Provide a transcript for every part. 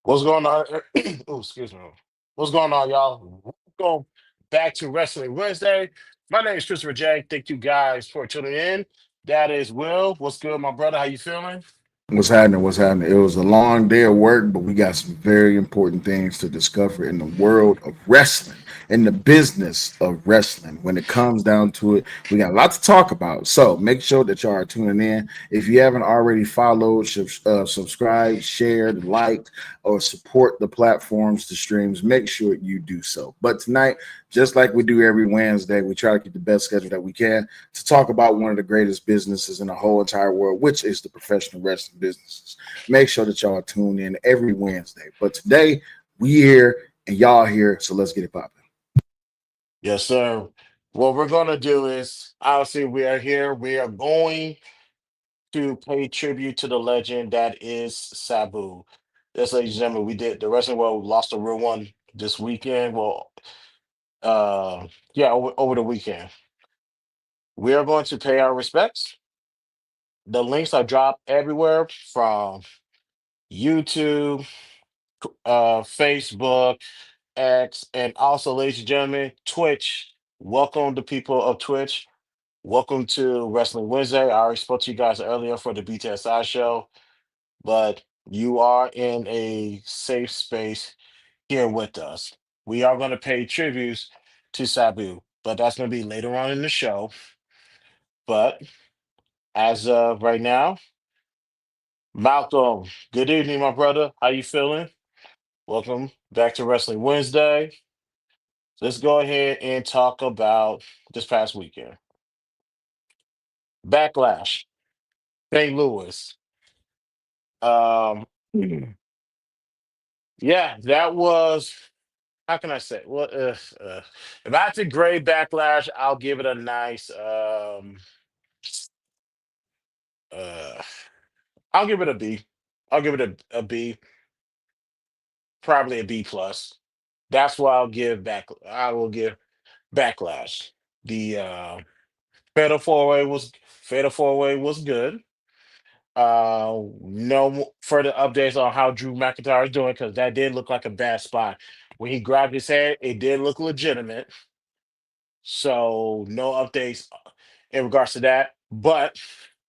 What's going on? Oh, excuse me. What's going on, y'all? Welcome back to Wrestling Wednesday. My name is Christopher J. Thank you guys for tuning in. That is Will. What's good, my brother? How you feeling? What's happening? What's happening? It was a long day of work, but we got some very important things to discover in the world of wrestling, in the business of wrestling. When it comes down to it, we got a lot to talk about. So make sure that y'all are tuning in. If you haven't already followed, subscribed, shared, liked, or support the platforms, the streams, make sure you do so. But tonight, just like we do every Wednesday, we try to keep the best schedule that we can to talk about one of the greatest businesses in the whole entire world, which is the professional wrestling businesses. Make sure that y'all tune in every Wednesday. But today, we here and y'all here, so let's get it popping. Yes, sir. What we're going to do is, obviously, we are here. We are going to pay tribute to the legend that is Sabu. Yes, ladies and gentlemen, we did the wrestling world lost a real one this weekend. Well, uh, yeah, over the weekend. We are going to pay our respects. The links are dropped everywhere from YouTube, Facebook, X, and also, ladies and gentlemen, Twitch. Welcome to people of Twitch. Welcome to Wrestling Wednesday. I already spoke to you guys earlier for the BTSI show, but you are in a safe space here with us. We are going to pay tributes to Sabu, but that's going to be later on in the show. But as of right now, Malcolm, good evening, my brother. How you feeling? Welcome back to Wrestling Wednesday. Let's go ahead and talk about this past weekend. Backlash, St. Louis. Um, yeah, that was. How can I say? Well, if I had to grade Backlash, I'll give it a nice. Uh, I'll give it a B. I'll give it a B, probably a B plus. That's why I'll give back. I will give Backlash. The Fatal Four Way was good. No further updates on how Drew McIntyre is doing because that did look like a bad spot. When he grabbed his head, it did look legitimate. So no updates in regards to that. But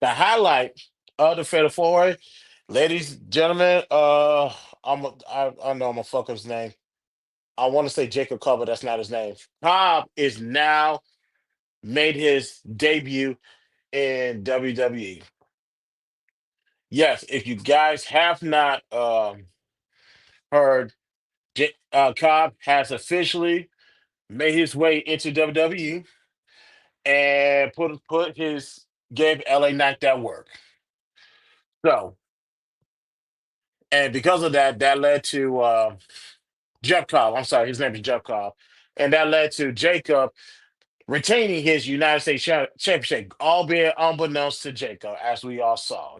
the highlight of the Fatal Four Way, ladies, gentlemen, I know I'm gonna fuck up his name. I want to say Jacob Cobb, but that's not his name. Cobb is now made his debut in WWE. Yes, if you guys have not heard, Cobb has officially made his way into WWE and put his gave LA Knight that work. So, and because of that, that led to Jeff Cobb. I'm sorry, his name is Jeff Cobb, and that led to Jacob retaining his United States Championship, albeit unbeknownst to Jacob, as we all saw.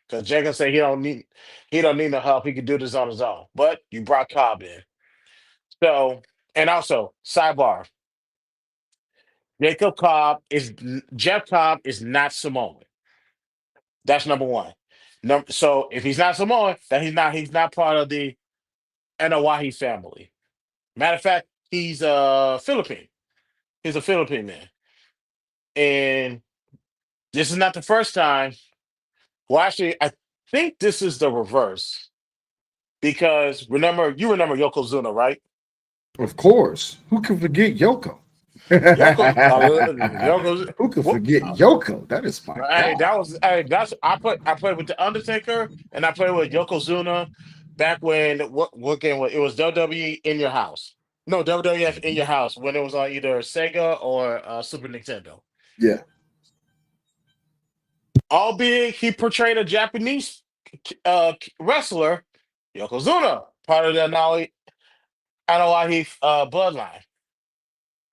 Because Jacob said he don't need no help. He can do this on his own. But you brought Cobb in. So, and also, sidebar, Jeff Cobb is not Samoan. That's number one. So if he's not Samoan, then he's not part of the Anawahi family. Matter of fact, he's a Philippine. He's a Philippine man. And this is not the first time. Well, actually, I think this is the reverse. Because you remember Yokozuna, right? Of course, who can forget Yoko? Yoko. Who can What? forget Yoko? That is my Hey, God. that's I played with the Undertaker and I played with Yokozuna back when what game was it was WWE in your house. No, WWF in your house when it was on either Sega or Super Nintendo. Yeah, Albeit he portrayed a Japanese wrestler, Yokozuna, part of the Anawahi bloodline.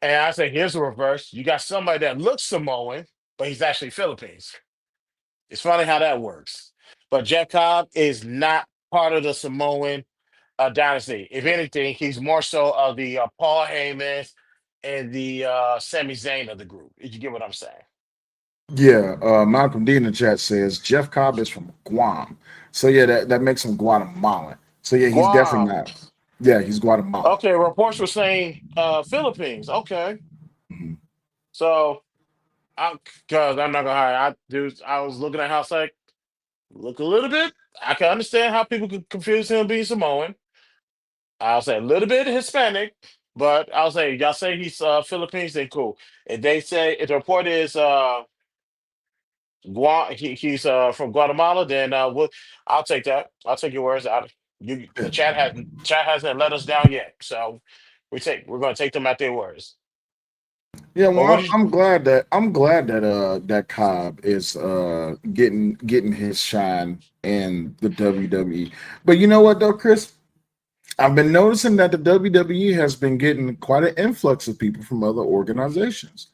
And I say, here's the reverse. You got somebody that looks Samoan, but he's actually Philippines. It's funny how that works. But Jeff Cobb is not part of the Samoan dynasty. If anything, he's more so of the Paul Heyman and the Sami Zayn of the group. If you get what I'm saying. yeah. Malcolm D in the chat says Jeff Cobb is from Guam, so yeah, that makes him Guatemalan. So yeah, he's definitely Guam. not. Yeah, he's Guatemala. Okay, reports were saying Philippines. Okay, Mhm. so I, cause I'm not gonna hide, I was looking at how like look a little bit. I can understand how people could confuse him being Samoan. I'll say a little bit Hispanic, but I'll say y'all say he's Philippines, then cool. If they say if the report is he's from Guatemala, then I'll take that. I'll take your words. The Yeah. chat hasn't let us down yet, so we're gonna take them at their words. Yeah, But well, what did I'm glad that that Cobb is getting his shine in the WWE. But you know what though, Chris? I've been noticing that the WWE has been getting quite an influx of people from other organizations.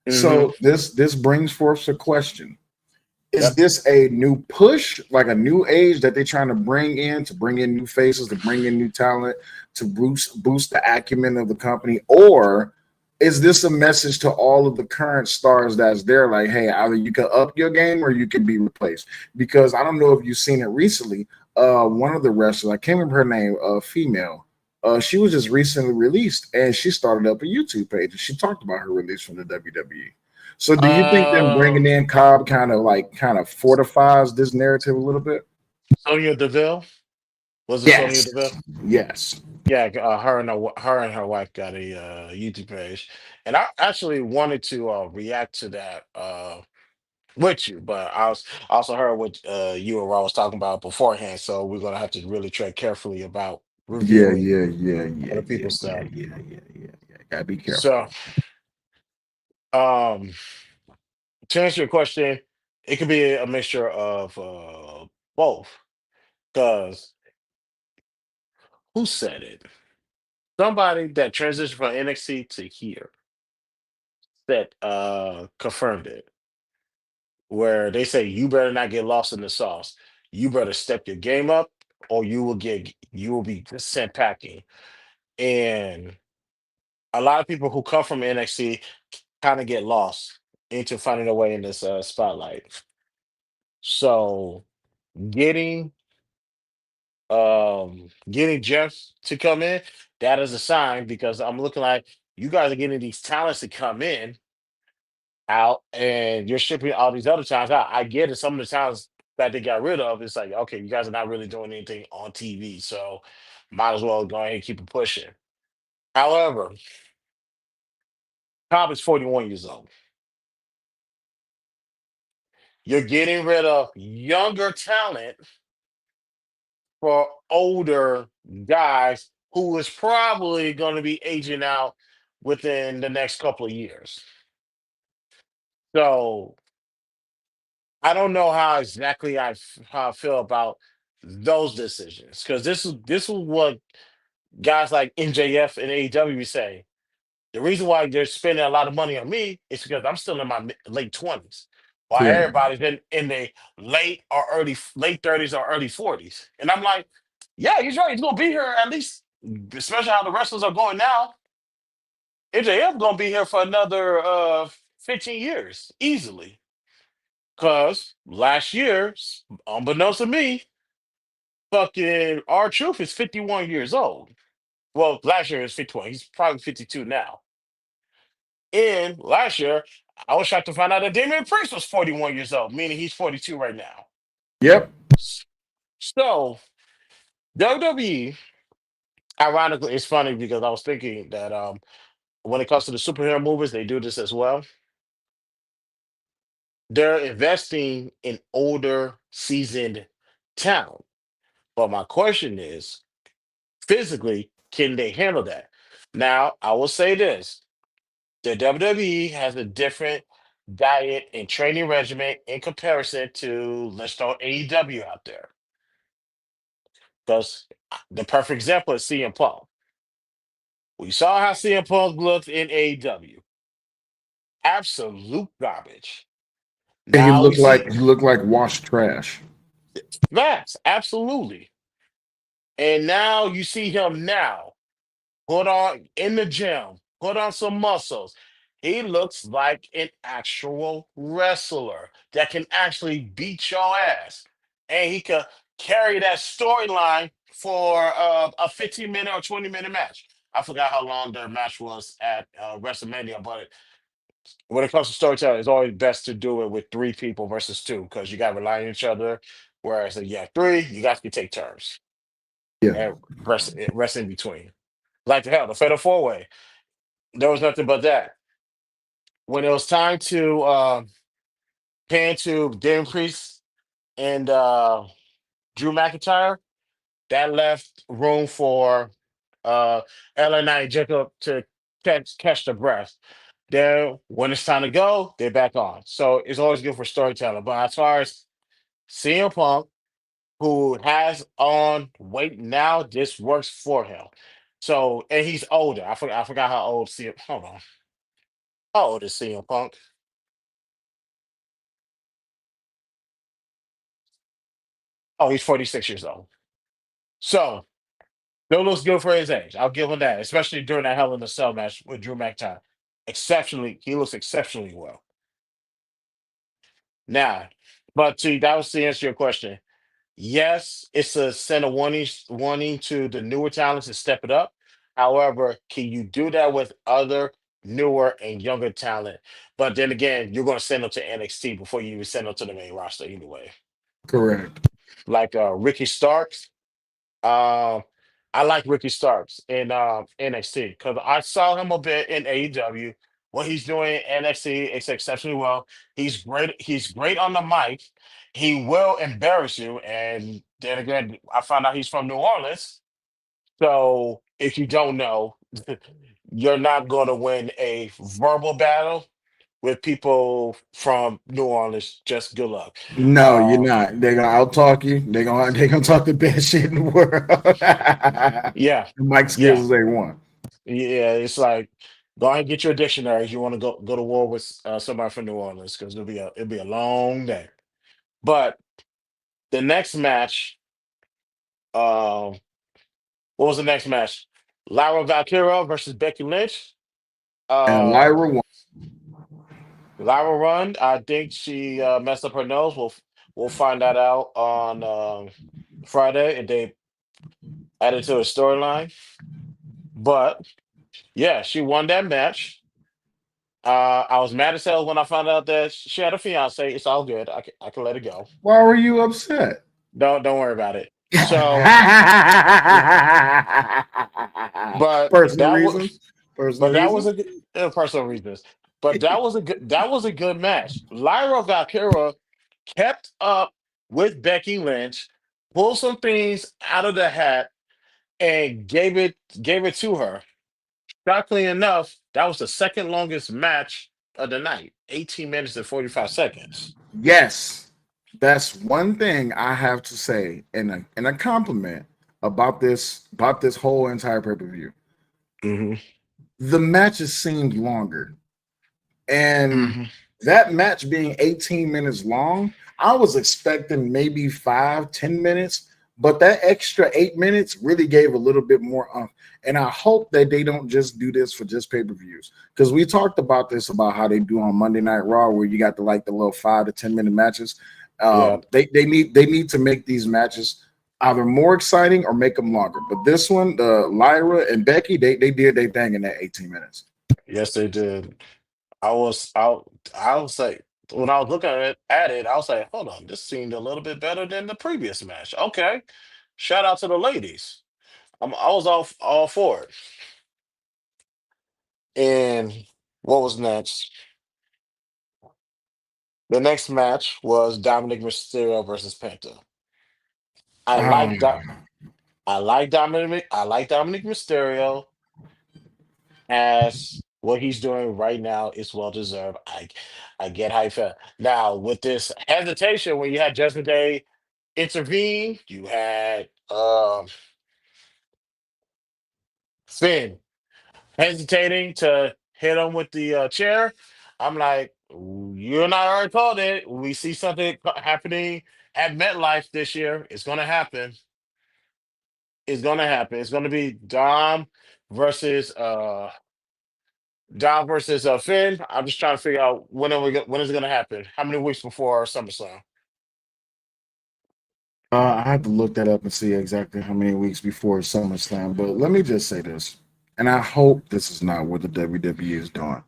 you? So this brings forth a question. Is Yep. this a new push, like a new age that they're trying to bring in new faces, to bring in new talent, to boost the acumen of the company, or is this a message to all of the current stars that's there? Like, hey, either you can up your game or you can be replaced. Because I don't know if you've seen it recently. One of the wrestlers, I can't remember her name, female. She was just recently released, and she started up a YouTube page, and she talked about her release from the WWE. So do you think them bringing Um, in Cobb kind of fortifies this narrative a little bit? Sonya Deville, was it Sonya Yes. Deville? Yes. Yeah, her and her wife got a YouTube page, and I actually wanted to react to that with you, but I also heard what you and Raw was talking about beforehand, so we're gonna have to really tread carefully about Yeah, reviewing yeah, yeah, yeah, other yeah, people's yeah, stuff. yeah, yeah, yeah, yeah. Gotta be careful. So, um, to answer your question, it could be a mixture of both. Because who said it? Somebody that transitioned from NXT to here that confirmed it, where they say you better not get lost in the sauce. You better step your game up, or you will be sent packing. And a lot of people who come from NXT kind of get lost into finding their way in this spotlight. So getting getting Jeff to come in, that is a sign because I'm looking like you guys are getting these talents to come in out and you're shipping all these other talents out. I get it. Some of the talents that they got rid of, it's like, okay, you guys are not really doing anything on TV. So might as well go ahead and keep it pushing. However, Cobb is 41 years old. You're getting rid of younger talent for older guys who is probably going to be aging out within the next couple of years. So I don't know how exactly how I feel about those decisions because this is what guys like MJF and AEW say. The reason why they're spending a lot of money on me is because I'm still in my late 20s, while Yeah. everybody's in their late 30s or early 40s. And I'm like, yeah, he's right. He's gonna be here at least, especially how the wrestlers are going now. MJF gonna be here for another 15 years easily. Cause last year, unbeknownst to me, fucking R Truth is 51 years old. Well, last year he was 51. He's probably 52 now. And last year, I was shocked to find out that Damian Priest was 41 years old, meaning he's 42 right now. Yep. S- So WWE, ironically, it's funny because I was thinking that when it comes to the superhero movies, they do this as well. They're investing in older, seasoned talent. But my question is, physically, can they handle that? Now, I will say this: the WWE has a different diet and training regimen in comparison to let's throw AEW out there. Because the perfect example is CM Punk. We saw how CM Punk looked in AEW. Absolute garbage. And Now we see he looked like washed trash. facts, absolutely. And now you see him now. Put on in the gym, put on some muscles. He looks like an actual wrestler that can actually beat your ass. And he could carry that storyline for a 15-minute or 20-minute match. I forgot how long their match was at WrestleMania, but when it comes to storytelling, it's always best to do it with three people versus two because you got to rely on each other. Whereas if you have three, you guys can take turns Yeah, and rest in between. Like the hell, the Fatal Four Way. There was nothing but that. When it was time to pan to Damian Priest and Drew McIntyre, that left room for LA Knight and Jacob to catch the breath. Then when it's time to go, they're back on. So it's always good for storytelling. But as far as CM Punk, who has on weight now, this works for him. So and he's older. I forgot how old CM. Hold on. How old is CM Punk? Oh, he's 46 years old. So still looks good for his age. I'll give him that, especially during that Hell in a Cell match with Drew McIntyre. Exceptionally, he looks exceptionally well. Now, but see, that was to answer your question. Yes, it's a send a warning to the newer talents to step it up. However, can you do that with other newer and younger talent? But then again, you're going to send them to NXT before you even send them to the main roster anyway. correct. Like Ricky Starks. Um, I like Ricky Starks in NXT because I saw him a bit in AEW. What he's doing in NXT is exceptionally well. He's great. He's great on the mic. He will embarrass you. And then again, I found out he's from New Orleans. So if you don't know, you're not going to win a verbal battle with people from New Orleans. Just good luck. No, you're Uh, not. They're gonna outtalk you. They're gonna talk the best shit in the world. yeah, The mic skills yeah. is A1. Yeah, it's like go ahead and get your dictionary if you want to go to war with somebody from New Orleans because it'll be a long day. But the next match, um, what was the next match? Lyra Valkyria versus Becky Lynch. And Uh, Lyra won. Lyra run. I think she messed up her nose. We'll find that out on Friday and they added to a storyline. But yeah, she won that match. I was mad as hell when I found out that she had a fiance. It's all good. I can let it go. Why were you upset? Don't worry about it. So, but Personal that was reasons. Personal but that was reasons. a good personal reasons. But that was a good match. Lyra Valkyria kept up with Becky Lynch, pulled some things out of the hat, and gave it to her. Shockingly enough, that was the second longest match of the night, 18 minutes and 45 seconds. Yes, that's one thing I have to say in a compliment about this whole entire pay per view. Hmm. The matches seemed longer. And Hmm. that match being 18 minutes long, I was expecting maybe 5, 10 minutes, but that extra 8 minutes really gave a little bit more. And I hope that they don't just do this for just pay per views because we talked about this about how they do on Monday Night Raw, where you got the little 5 to 10 minute matches. Yeah. They need to make these matches either more exciting or make them longer. But this one, the Lyra and Becky, they did their thing in that 18 minutes. Yes, they did. I was like, when I was looking at it, I was like, hold on, this seemed a little bit better than the previous match. Okay, shout out to the ladies. I was all for it. And what was next? The next match was Dominic Mysterio versus Penta. I like that. Ah, I like Dominic. I like Dominic Mysterio as what he's doing right now is well deserved. I get how you felt. Now with this hesitation, when you had Judgment Day intervene, you had Finn hesitating to hit him with the chair. I'm like, you and I already called it. We see something happening at MetLife this year. It's gonna happen. It's gonna happen. It's gonna be versus Dom versus Finn. I'm just trying to figure out when is it gonna happen? How many weeks before SummerSlam? I have to look that up and see exactly how many weeks before SummerSlam. But let me just say this, and I hope this is not what the WWE is doing.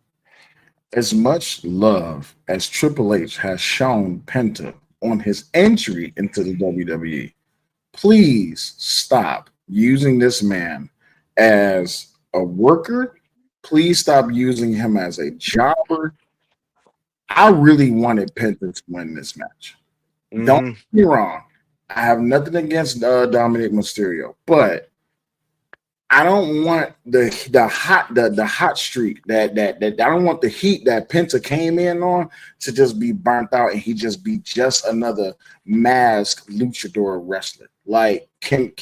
As much love as Triple H has shown Penta on his entry into the WWE, please stop using this man as a worker. Please stop using him as a jobber. I really wanted Penta to win this match. Don't Hmm. get me wrong. I have nothing against Dominic Mysterio, but I don't want the hot streak that I don't want the heat that Penta came in on to just be burnt out and he just be just another masked luchador wrestler. Like can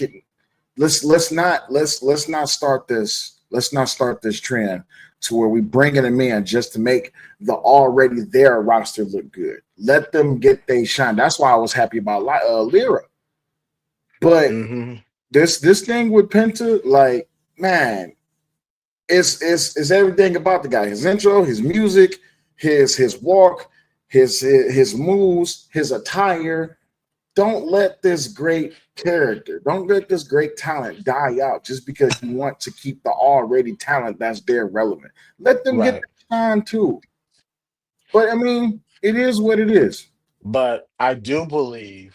let's not start this trend to where we bringing them in just to make the already there roster look good. Let them get they shine. That's why I was happy about Lyra. But Hmm. this thing with Penta, like man, it's everything about the guy. His intro, his music, his walk, his moves, his attire. Don't let this great character, don't let this great talent die out just because you want to keep the already talent that's there relevant. Let them get Right. the shine too. But I mean, it is what it is. But I do believe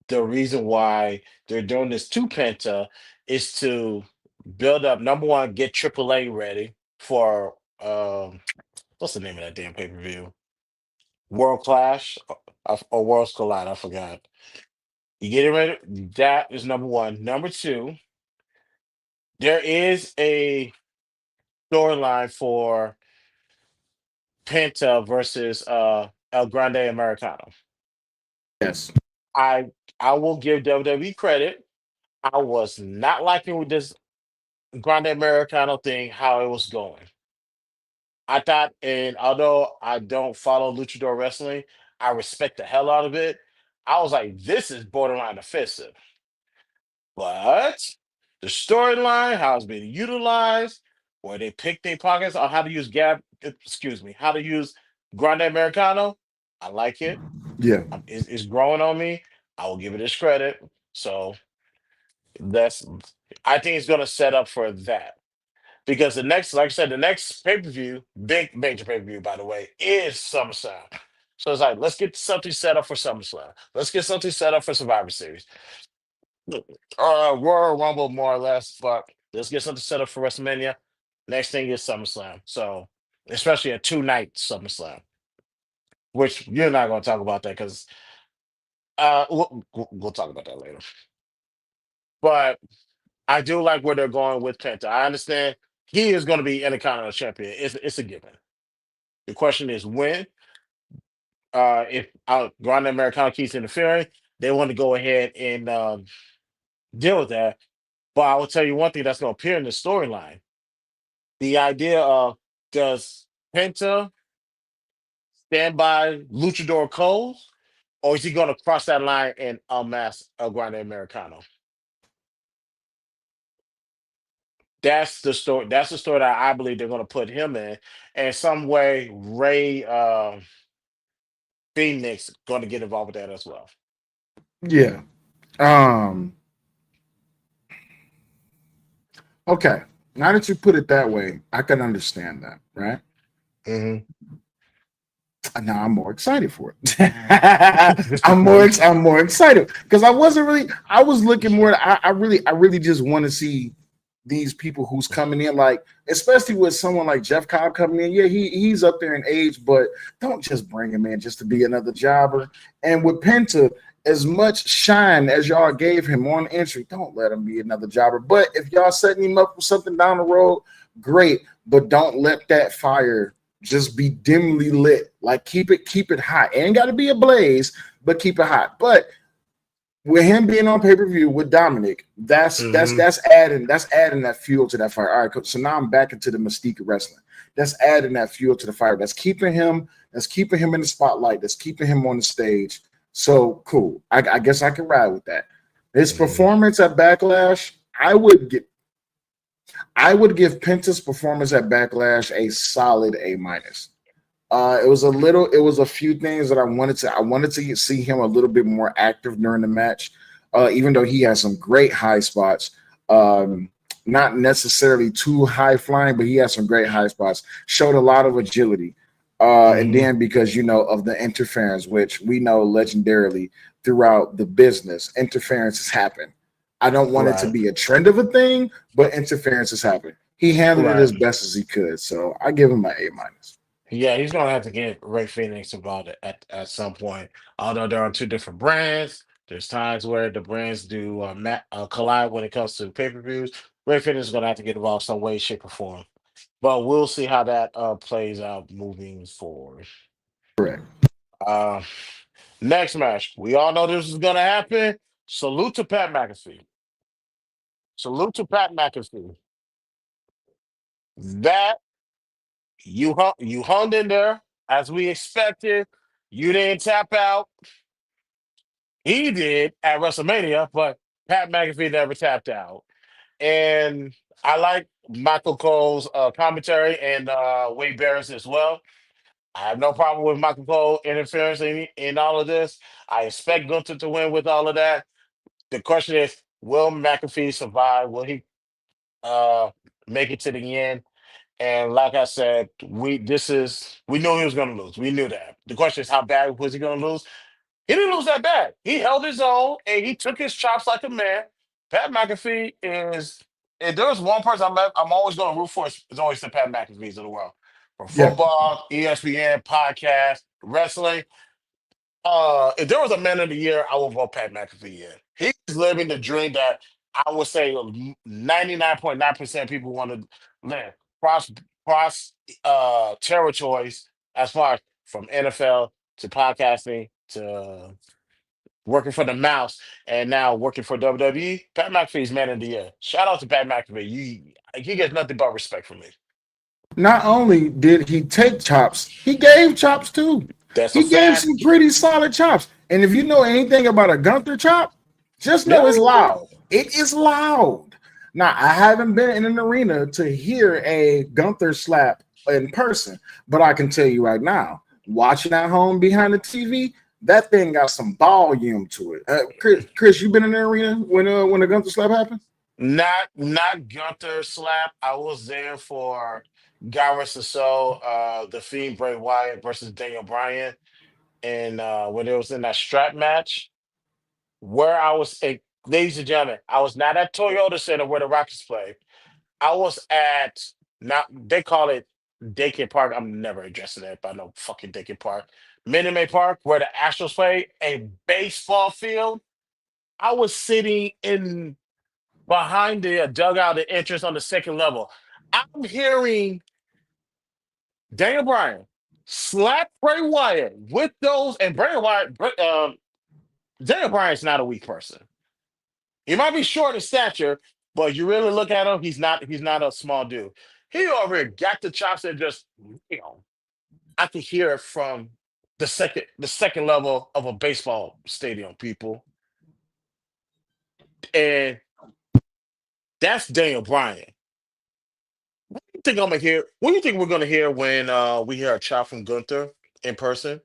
the reason why they're doing this to Penta is to build up, number one, get AAA ready for what's the name of that damn pay-per-view? World Clash or Worlds Collide, I forgot. You get it ready. That is number one. Number two, there is a storyline for Penta versus El Grande Americano. Yes. I I will give WWE credit. I was not liking with this Grande Americano thing how it was going. I thought, and although I don't follow luchador wrestling, I respect the hell out of it. I was like, this is borderline offensive. But the storyline, how it's being utilized, where they pick their pockets on how to use excuse me, how to use Grande Americano, I like it. Yeah. It's growing on me. I will give it its credit. So that's, I think it's going to set up for that. Because the next, like I said, the next pay per view, big major pay per view, by the way, is SummerSlam. So it's like, let's get something set up for SummerSlam. Let's get something set up for Survivor Series. Royal Rumble, more or less, but let's get something set up for WrestleMania. Next thing is SummerSlam. So, especially a two-night SummerSlam, which you're not going to talk about that because we'll talk about that later. But I do like where they're going with Penta. I understand he is going to be Intercontinental Champion. It's a given. The question is when. If Grande Americano keeps interfering, they want to go ahead and deal with that. But I will tell you one thing that's going to appear in the storyline: the idea of, does Penta stand by Luchador Cole, or is he going to cross that line and unmask El Grande Americano? That's the story. That's the story that I believe they're going to put him in, and some way Ray Phoenix going to get involved with that as well. Yeah. Um, okay. Now that you put it that way, I can understand that, right? Hmm. Now I'm more excited for it. I'm more excited because I wasn't really. I was looking more. I really just want to see these people who's coming in, like especially with someone like Jeff Cobb coming in. Yeah, he's up there in age, but don't just bring him in just to be another jobber. And with Penta, as much shine as y'all gave him on entry, don't let him be another jobber. But if y'all setting him up for something down the road, great. But don't let that fire just be dimly lit. Like keep it hot. It ain't got to be a blaze, but keep it hot. But with him being on pay per view with Dominic, Hmm. that's adding that fuel to that fire. All right, so now I'm back into the mystique of wrestling. That's adding that fuel to the fire. That's keeping him in the spotlight. That's keeping him on the stage. So cool. I guess I can ride with that. His Hmm. performance at Backlash, I would give Penta's performance at Backlash a solid A minus. It was a few things that I wanted to see him a little bit more active during the match. even though he has some great high spots. Um, Not necessarily too high flying, but he has some great high spots. Showed a lot of agility. And Hmm. then because of the interference, which we know legendarily throughout the business, interferences happen. I don't want it to Right. be a trend of a thing, but interferences happen. He handled it Right. as best as he could, so I give him an A minus. Yeah, he's gonna have to get Ray Phoenix involved at some point. Although there are two different brands, there's times where the brands do collide when it comes to pay-per-views. Ray Phoenix is gonna have to get involved some way, shape, or form. But we'll see how that plays out moving forward. Correct. Uh, Next match, we all know this is gonna happen. Salute to Pat McAfee. Salute to Pat McAfee. That you hung in there as we expected. You didn't tap out. He did at WrestleMania, but Pat McAfee never tapped out. And I like Michael Cole's commentary and Wade Barrett's as well. I have no problem with Michael Cole interference in all of this. I expect Gunther to win with all of that. The question is, will McAfee survive? Will he uh, make it to the end? And like I said, we knew he was going to lose. We knew that. The question is, how bad was he going to lose? He didn't lose that bad. He held his own and he took his chops like a man. Pat McAfee is, if there was one person I'm always going to root for, it's always the Pat McAfees of the world. From Yeah. football, ESPN, podcast, wrestling. If there was a man of the year, I would vote Pat McAfee in. He's living the dream that I would say 99.9% of people want to live. Cross territories as far as from NFL to podcasting to working for the mouse and now working for WWE. Pat McAfee's man of the year. Shout out to Pat McAfee. He gets nothing but respect from me. Not only did he take chops, he gave chops too. That's a He gave fact. some pretty solid chops. And if you know anything about a Gunther chop, just know it's Yeah. loud. It is loud. Now, I haven't been in an arena to hear a Gunther slap in person, but I can tell you right now, watching at home behind the TV, that thing got some volume to it. Chris, you been in the arena when a Gunther slap happened? Not Gunther slap. I was there for Gareth So, the Fiend Bray Wyatt versus Daniel Bryan, and when it was in that strap match, where I was, ladies and gentlemen, I was not at Toyota Center where the Rockets play. I was at, not they call it Daycare Park. I'm never addressing that by no fucking Daycare Park. Minute Maid Park, where the Astros play, a baseball field. I was sitting in behind the dugout, the entrance on the second level. I'm hearing Daniel Bryan slap Bray Wyatt with those, and Bray Wyatt, Daniel Bryan's not a weak person. He might be short in stature, but you really look at him, he's not a small dude. He over here got the chops and just, you know, I could hear it from the second level of a baseball stadium, people. And that's Daniel Bryan. You think I'm gonna hear? What do you think we're gonna hear when we hear a chop from Gunther in person?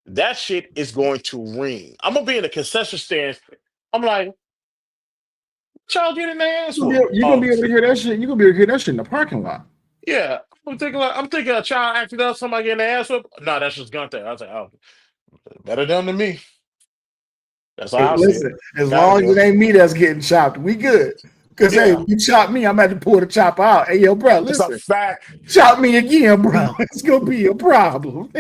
That shit is going to ring. I'm gonna be in the concession stands. I'm like, what y'all getting their ass whooped? You're gonna Oh, be able to hear that shit. You're gonna be able to hear that shit in the parking lot. yeah. I'm thinking a child acting up, somebody getting their ass whooped. No, that's just Gunther. I was like, oh, better done than me. That's Hey, how I see it. listen, as Gotta long as do it it. ain't me that's getting chopped, we good. Cause hey, Yeah, if you chop me, I'm gonna have to pull the chopper out. Hey, yo, bro, it's a listen, fact. chop me again, bro. It's gonna be a problem.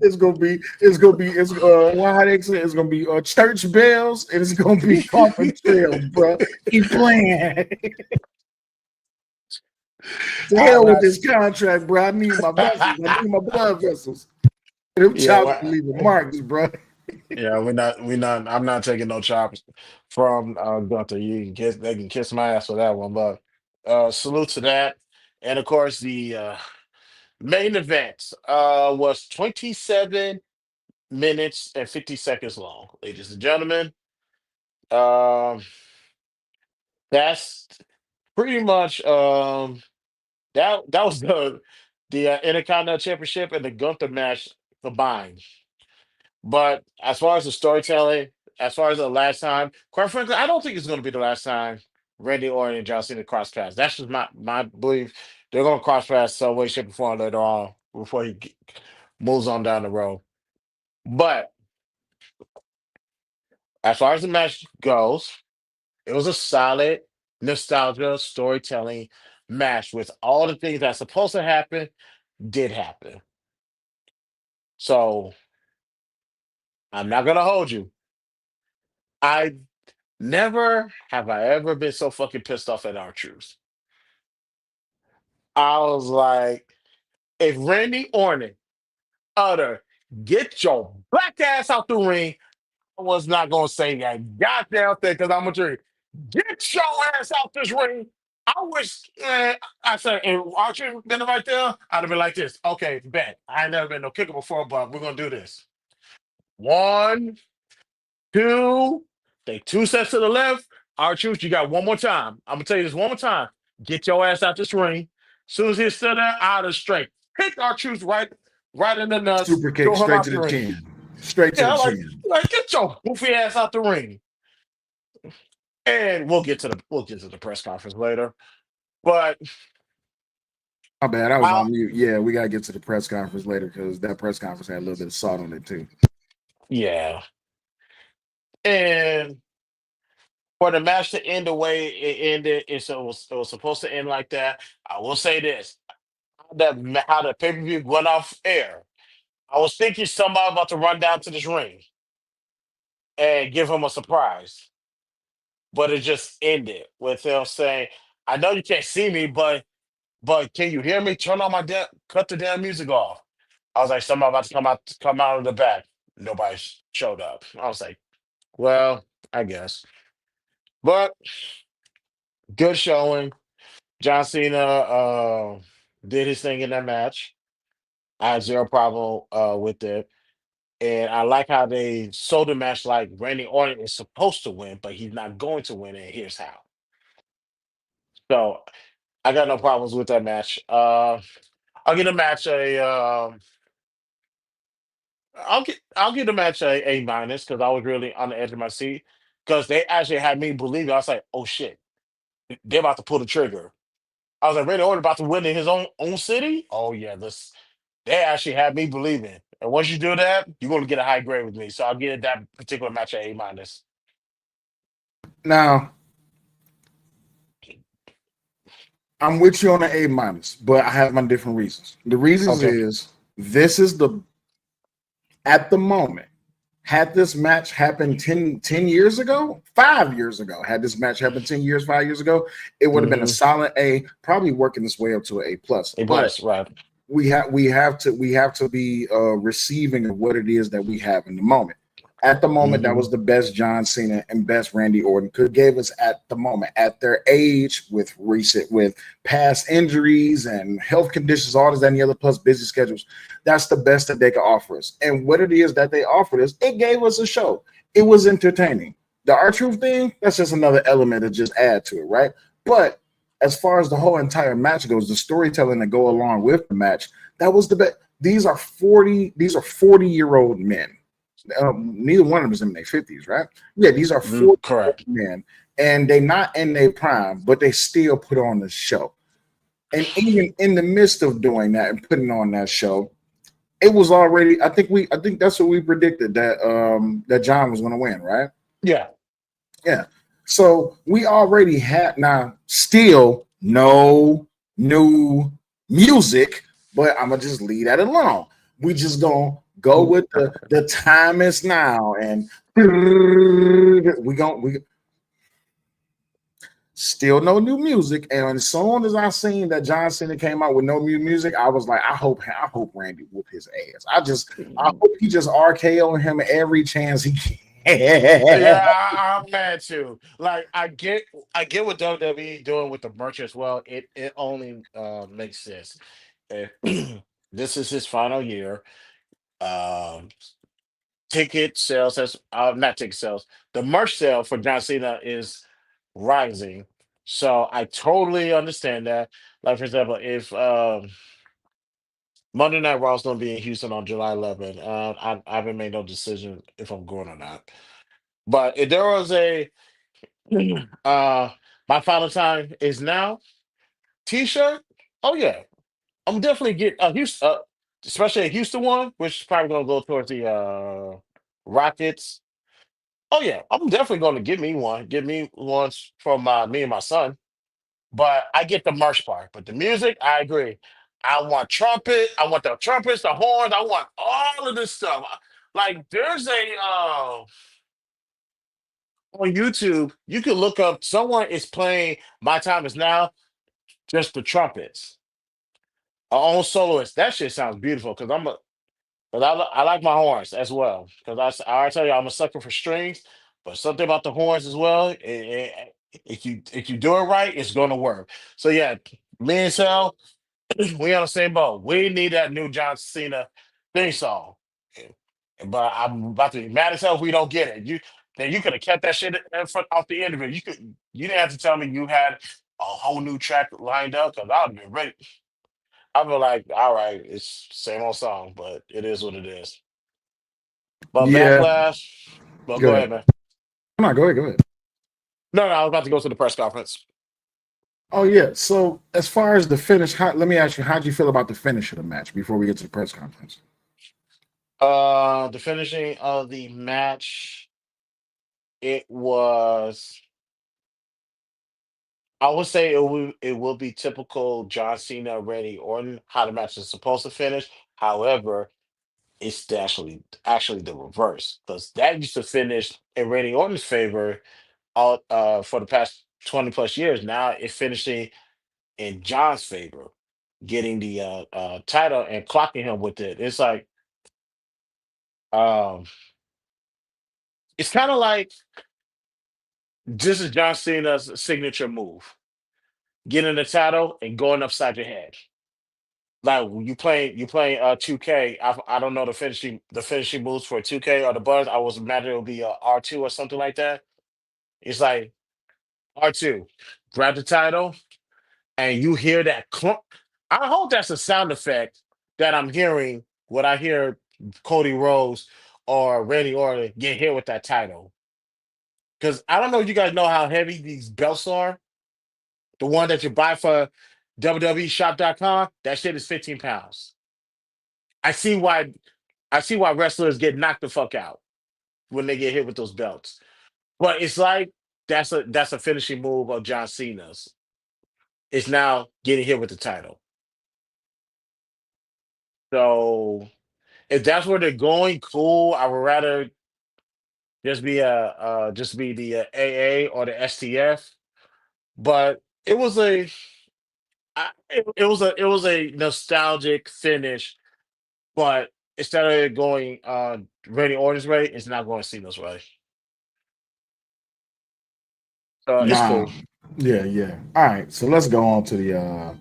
it's how they say it's gonna be church bells and it's gonna be coffin trails, bro. Keep playing. To I'm hell with not. this contract, bro. I need my vessels. I need my blood vessels. Them Yeah, chops leaving marks, bro. yeah, we're not. I'm not taking no chops from Gunther. You can kiss, they can kiss my ass for that one. But salute to that, and of course the main event was 27 minutes and 50 seconds long, ladies and gentlemen. Um, that's pretty much that was the Intercontinental Championship and the Gunther match combined. But as far as the storytelling, as far as the last time, quite frankly, I don't think it's going to be the last time Randy Orton and John Cena cross paths. That's just my belief. They're going to cross paths some way, shape, or form later on before moves on down the road. But as far as the match goes, it was a solid nostalgia storytelling match with all the things that's supposed to happen did happen. So I'm not gonna hold you. I never have I ever been so fucking pissed off at our troops. I was like, if Randy Orton utter get your black ass out the ring, I was not gonna say that goddamn thing because I'm a drink. Get your ass out this ring. I wish I said, and Archer been right there, I'd have been like this. Okay, bet. I ain't never been no kicker before, but we're gonna do this. One, two, take two steps to the left. Our truth, you got one more time. I'm gonna tell you this one more time. Get your ass out this ring. Soon as he stood there, out of straight. Hit our truth right in the nuts. Super kick Throw him straight out to the the ring. chin. Straight to the Yeah, chin. get your goofy ass out the ring. And we'll get to the press conference later. But My bad. I was I on mute. Yeah, we gotta get to the press conference later because that press conference had a little bit of salt on it too. yeah. And for the match to end the way it ended, it was supposed to end like that. I will say this: how the pay per view went off air. I was thinking somebody about to run down to this ring and give him a surprise, but it just ended with him saying, "I know you can't see me, but can you hear me? Turn on cut the damn music off." I was like, "Somebody about to come out of the back." Nobody showed up. I was like, "Well, I guess." But good showing. John Cena did his thing in that match. I had zero problem with it. And I like how they sold the match like Randy Orton is supposed to win, but he's not going to win, and here's how. So I got no problems with that match. I'll give the match I'll give the match a minus because I was really on the edge of my seat because they actually had me believe. I was like, oh shit, they're about to pull the trigger. I was like, Randy Orton about to win in his own city. Oh yeah, this they actually had me believing. And once you do that, you're going to get a high grade with me. So I'll give that particular match a minus. Now, I'm with you on the A minus, but I have my different reasons. The reasons Okay. is this is the at the moment. Had this match happened 10 years ago, 5 years ago, had this match happened 10 years, 5 years ago, it would have been a Mm-hmm. solid A, probably working its way up to an A plus. A But plus, right? we have to be receiving of what it is that we have in the moment. At the moment, that Mm-hmm. was the best John Cena and best Randy Orton could gave us at the moment. At their age, with past injuries and health conditions, all this, that, and the other, plus busy schedules, that's the best that they could offer us. And what it is that they offered us, it gave us a show. It was entertaining. The R-Truth thing, that's just another element to just add to it, right? But as far as the whole entire match goes, the storytelling that go along with the match, that was the best. These are 40-year-old men. Neither one of them is in their 50s, right? Yeah, these are Mm, 40 correct. men, and they're not in their prime, but they still put on the show. And even in the midst of doing that and putting on that show, it was already. I think that's what we predicted that John was going to win, right? Yeah. Yeah. So we already had now still no new music, but I'm gonna just leave that alone. We just gonna go Mm, with the time is now, and we still no new music. And as soon as I seen that John Cena came out with no new music, I was like, I hope Randy whoop his ass. I mm. hope he just RKO him every chance he Yeah, can. I'm mad too. Like I get what WWE doing with the merch as well. It only makes sense. If this is his final year. Um, ticket sales has not ticket sales. The merch sale for John Cena is rising. So I totally understand that. Like for example, if Monday Night Raw is going to be in Houston on July 11th. I haven't made no decision if I'm going or not. But if there was a uh my final time is now T-shirt. Oh yeah, I'm definitely get a Houston, especially a Houston one, which is probably gonna go towards the Rockets. Oh yeah, I'm definitely gonna get me one. Get me ones from me and my son. But I get the merch part. But the music, I agree. I want trumpet. I want the trumpets, the horns. I want all of this stuff. Like there's a on YouTube, you can look up someone is playing My Time Is Now, just the trumpets. Our own soloist. That shit sounds beautiful because I like my horns as well. Because I already tell you I'm a sucker for strings, but something about the horns as well. If you do it right, it's gonna work. So yeah, me and Sal, we on the same boat. We need that new John Cena theme song. But I'm about to be mad as hell if we don't get it. You could have kept that shit in front off the end of it. You didn't have to tell me you had a whole new track lined up because I'd have been ready. I'd be like, all right, it's same old song, but it is what it is. But Yeah, backlash. Well, go go ahead. ahead, man. Come on, go ahead, go ahead. No, no, I was about to go to the press conference. Oh yeah. So as far as the finish, let me ask you, how do you feel about the finish of the match before we get to the press conference? The finishing of the match, it was. I would say it will be typical John Cena, Randy Orton, how the match is supposed to finish. However, it's actually the reverse because that used to finish in Randy Orton's favor all for the past 20 plus years. Now it's finishing in John's favor, getting the title and clocking him with it. Um, it's kind of like this is John Cena's signature move, getting the title and going upside your head. Like when you playing 2K. I don't know the finishing moves for 2K or the buzz. I was imagining it would be R2 or something like that. It's like R2, grab the title, and you hear that clunk. I hope that's a sound effect that I'm hearing when I hear Cody Rhodes or Randy Orton get hit with that title. Because I don't know if you guys know how heavy these belts are. The one that you buy for WWEshop.com, that shit is 15 pounds. I see why I see why wrestlers get knocked the fuck out when they get hit with those belts. But it's like that's a finishing move of John Cena's. It's now getting hit with the title. So if that's where they're going, cool. I would rather just be the AA or the STF. But it was a nostalgic finish. But instead of it going Randy Orton's way, it's not going Cena's way. So it's Nah. cool. Yeah, yeah. All right. So let's go on to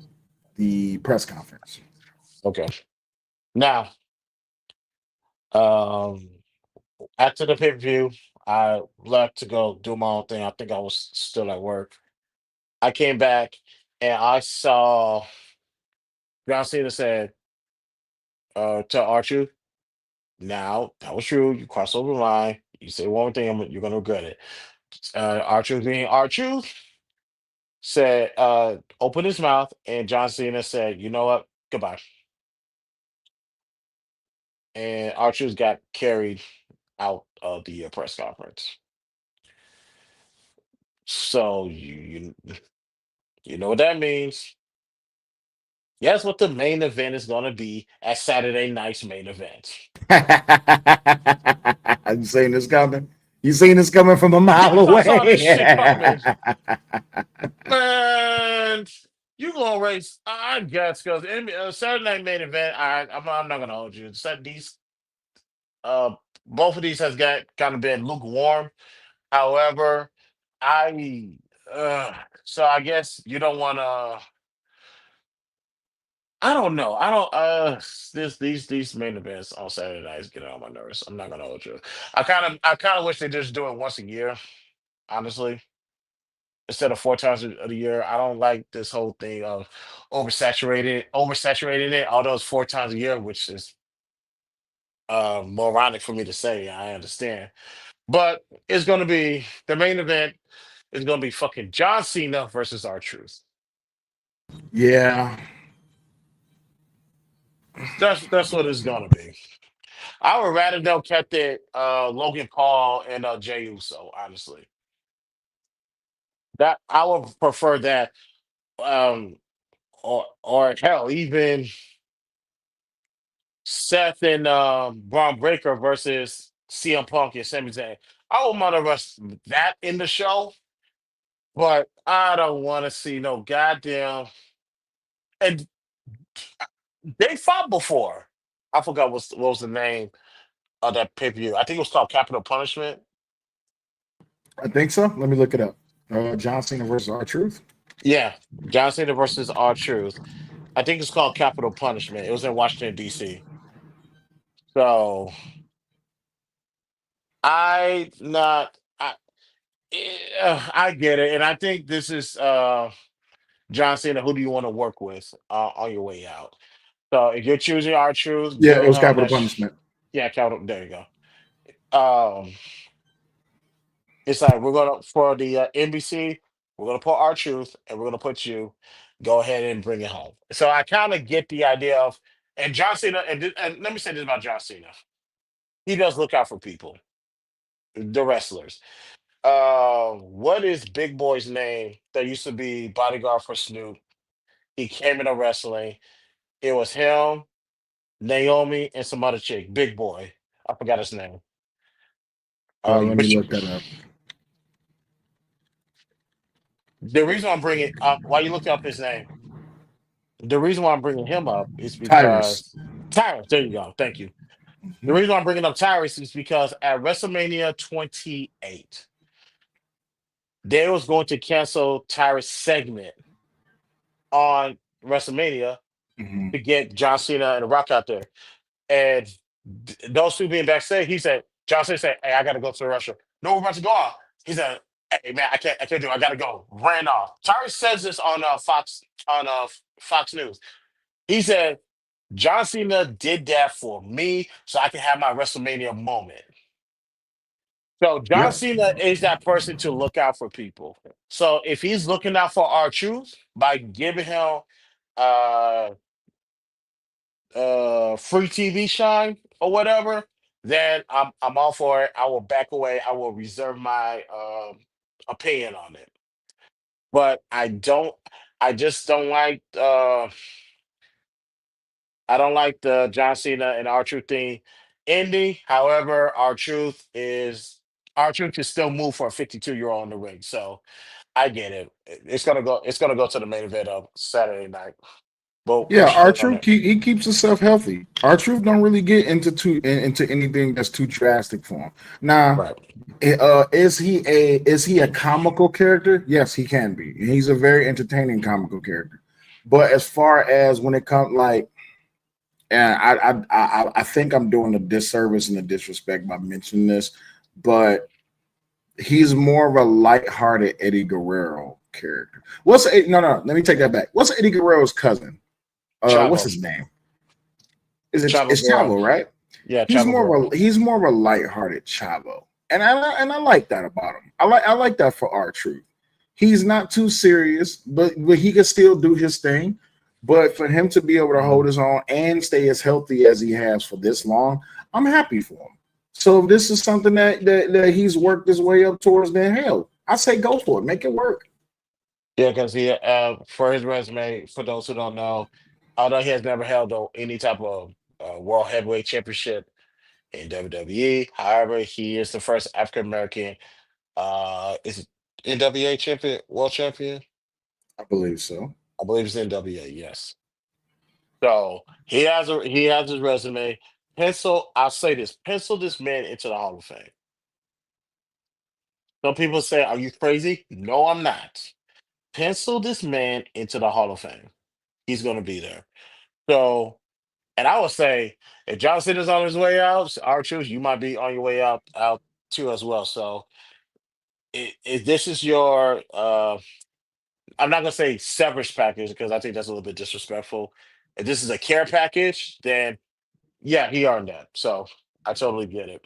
the press conference. Okay. Now, um, after the pay per view, I left to go do my own thing. I think I was still at work. I came back and I saw John Cena said to Archer, "Now that was true. You crossed over the line. You say one thing, you're gonna regret it." Archer being Archer said, "Open his mouth," and John Cena said, "You know what? Goodbye." And Archer's got carried out of the press conference. So you know what that means. Guess what the main event is going to be at Saturday night's main event? You seen this coming? You seen this coming from a mile Yes, I saw this away? shit coming, man. You gonna race? I guess because Saturday night main event. I'm not gonna hold you. Uh, both of these has got kind of been lukewarm. However, I so I guess you don't want to. I don't know. I don't these main events on Saturday nights get on my nerves. I'm not gonna hold you. I kind of wish they just do it once a year, honestly. instead of 4 times of the year. I don't like this whole thing of oversaturating it. Although it's 4 times a year, which is moronic for me to say. I understand, but it's going to be the main event. Is going to be fucking John Cena versus R Truth. Yeah, That's what it's going to be. I would rather them kept it Logan Paul and Jey Uso. Honestly, that I would prefer that. Um, or hell, even Seth and Braun Breaker versus CM Punk and Sami Zayn. I would want to rush that in the show, but I don't want to see no goddamn. And they fought before. I forgot what was the name of that pay per view. I think it was called Capital Punishment. I think so. Let me look it up. John Cena versus R Truth. Yeah, John Cena versus R Truth. I think it's called Capital Punishment. It was in Washington D.C. So I not I I get it, and I think this is John Cena. Who do you want to work with on your way out? So if you're choosing our truth, Yeah, give it was him capital that. punishment. Yeah, Cal, there you go. It's like we're gonna for the NBC, we're gonna put our truth, and we're gonna put you. Go ahead and bring it home. So I kind of get the idea of, and John Cena, and let me say this about John Cena. He does look out for people, the wrestlers. What is Big Boy's name that used to be bodyguard for Snoop? He came into wrestling. It was him, Naomi, and some other chick. Big Boy. I forgot his name. Let me But look that up. the reason I'm bringing up, why you look up his name? The reason why I'm bringing him up is Tyrus. because Tyrus. There you go. Thank you. The Mhm. reason why I'm bringing up Tyrus is because at WrestleMania 28, they was going to cancel Tyrus segment on WrestleMania Mhm. to get John Cena and The Rock out there. And those two being backstage, he said, John Cena said, "Hey, I gotta go to Russia." No, we're about to go off. He said, "Hey man, I can't do it. I gotta go." Ran off. Tyrese says this on Fox News. He said, John Cena did that for me so I can have my WrestleMania moment. So John Yep. Cena is that person to look out for people. So if he's looking out for our truth by giving him uh free TV shine or whatever, then I'm all for it. I will back away. I will reserve my opinion on it. But I just don't like I don't like the John Cena and R Truth thing ending. However, R Truth can still move for a 52-year-old in the ring. So I get it. It's gonna go to the main event of Saturday night. But Yeah, what you our think on truth that? he keeps himself healthy. Our truth don't really get into anything that's too drastic for him. Now, Right. is he a comical character? Yes, he can be. He's a very entertaining comical character. But as far as when it comes like, and I think I'm doing a disservice and a disrespect by mentioning this, but he's more of a lighthearted Eddie Guerrero character. No? Let me take that back. What's Eddie Guerrero's cousin? What's Chavo. his name? Is Chavo it's Guerrero. Chavo, right? Yeah, Chavo Guerrero. He's more of a lighthearted Chavo, and I like that about him. I like that for our truth. He's not too serious, but he can still do his thing. But for him to be able to hold his own and stay as healthy as he has for this long, I'm happy for him. So if this is something that he's worked his way up towards, then hell, I say go for it, make it work. Yeah, because for his resume, for those who don't know, although he has never held any type of world heavyweight championship in WWE, however, he is the first African American is it NWA champion, world champion. I believe so. I believe it's NWA. Yes. So he has his resume. Pencil. I'll say this: pencil this man into the Hall of Fame. Some people say, "Are you crazy?" No, I'm not. Pencil this man into the Hall of Fame. He's going to be there. So, and I would say if John Cena's on his way out, our truth, you might be on your way out too as well. So If this is your I'm not gonna say severance package because I think that's a little bit disrespectful. If this is a care package, then yeah, he earned that. So I totally get it.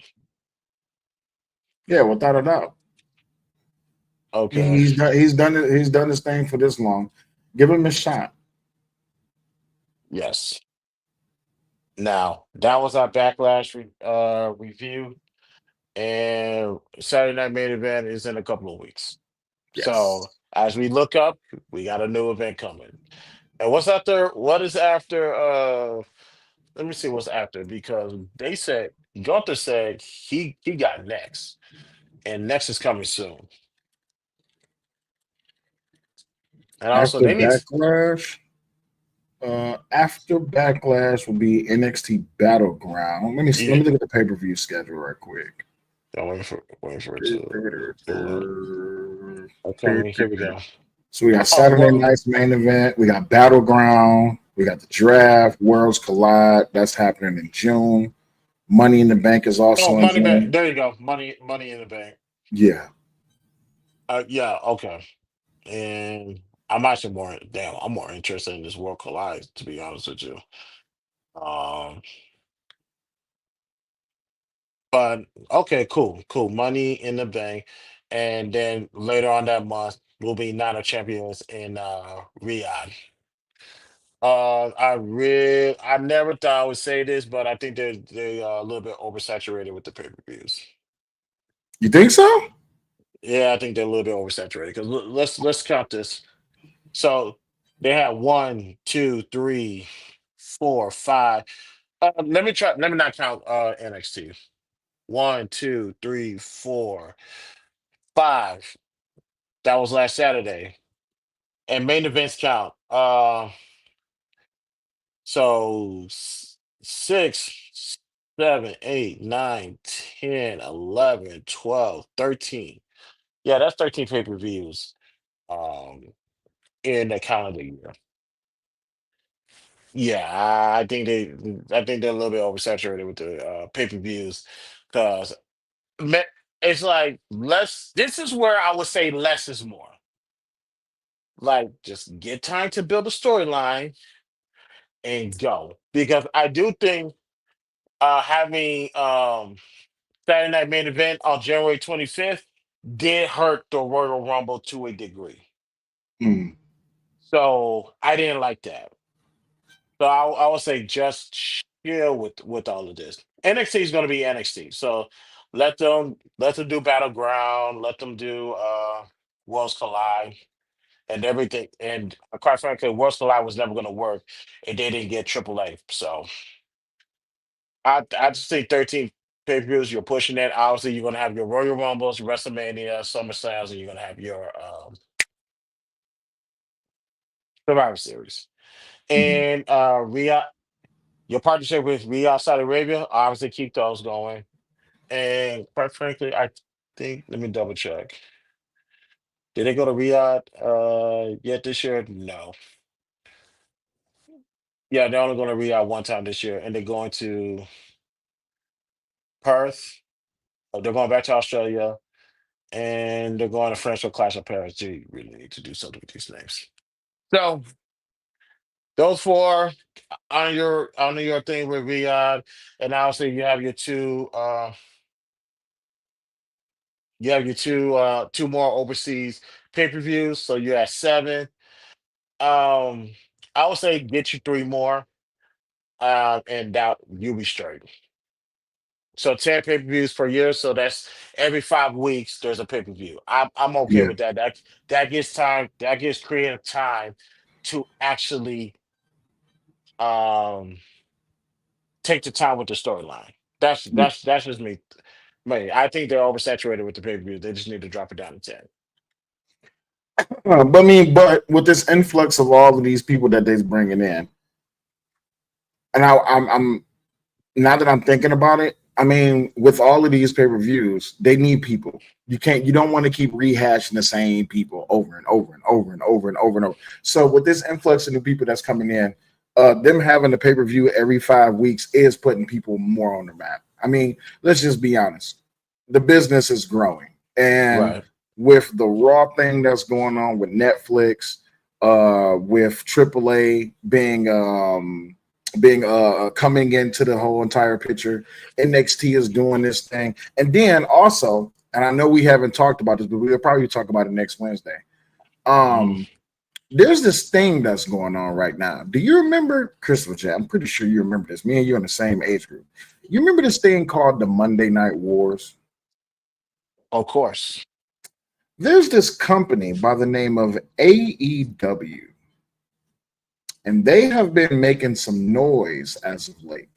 Yeah, without a doubt. Okay. He's done his thing for this long. Give him a shot. Yes. Now that was our backlash review, and Saturday Night Main Event is in a couple of weeks. So Yes. as we look up, we got a new event coming. And what's after? What is after? Let me see what's after because they said Gunther said he got next, and next is coming soon. And also After they need. backlash, after backlash will be NXT Battleground. Let Yeah, me look at the pay per view schedule right quick. I'm waiting for it to pull up. Okay, here we go. So we got Oh Saturday well. night's main event. We got Battleground. We got the draft. Worlds Collide. That's happening in June. Money in the Bank is Oh, also in money back. June. There you go. Money in the bank. Yeah. Yeah. Okay. And I'm actually more. Damn, I'm more interested in this World Collide. To be honest with you. Um. But okay, cool. Money in the bank, and then later on that month will be Night of Champions in Riyadh. I never thought I would say this, but I think they a little bit oversaturated with the pay per views. You think so? Yeah, I think they're a little bit oversaturated because let's count this. So they had one, two, three, four, five. Let me try. Let me not count NXT. One, two, three, four, five. That was last Saturday. And main events count. Six, 7, 8, 9, 10, 11, 12, 13. Yeah, that's 13 pay-per-views um in the calendar year. Yeah, I think they're a little bit oversaturated with the pay-per-views because it's like less this is where I would say less is more. Like just get time to build a storyline and go. Because I do think having Saturday Night Main Event on January 25th did hurt the Royal Rumble to a degree. Hmm. So I didn't like that. So I would say just chill with all of this. NXT is going to be NXT. So let them do Battleground, let them do Worlds Collide and everything. And quite frankly, Worlds Collide was never going to work if they didn't get AAA. So I just think 13 pay-per-views, you're pushing it. Obviously, you're gonna have your Royal Rumbles, WrestleMania, SummerSlams, and you're gonna have your Survivor Series. Hmm. And your partnership with Riyadh, Saudi Arabia, obviously keep those going. And quite frankly, I think let me double check. Did they go to Riyadh yet this year? No. Yeah, they're only going to Riyadh one time this year, and they're going to Perth. They're going back to Australia, and they're going to French or Clash of Paris. Gee, really need to do something with these names. So those four on your thing with Riyadh, and obviously you have your two more overseas pay-per-views, so you're at seven. Um I would say get you three more, and that you'll be straight. So 10 pay-per-views per year, so that's every 5 weeks there's a pay-per-view. I'm okay Yeah. with that. That gives time, that gives creative time to actually um take the time with the storyline. That's just me. Man, I think they're oversaturated with the pay per view. They just need to drop it down to 10. But I mean, but with this influx of all of these people that they're bringing in, and I'm now that I'm thinking about it, I mean, with all of these pay per views, they need people. You don't want to keep rehashing the same people over and over and over and over and over and over. So with this influx of new people that's coming in, them having a pay per view every 5 weeks is putting people more on the map. I mean, let's just be honest. The business is growing, and Right. with the Raw thing that's going on with Netflix, with AAA being coming into the whole entire picture. NXT is doing this thing, and then also, and I know we haven't talked about this, but we'll probably talk about it next Wednesday. Mhm. Um, there's this thing that's going on right now. Do you remember, Crystal J? I'm pretty sure you remember this. Me and you in the same age group. You remember this thing called the Monday Night Wars? Of course. There's this company by the name of AEW, and they have been making some noise as of late.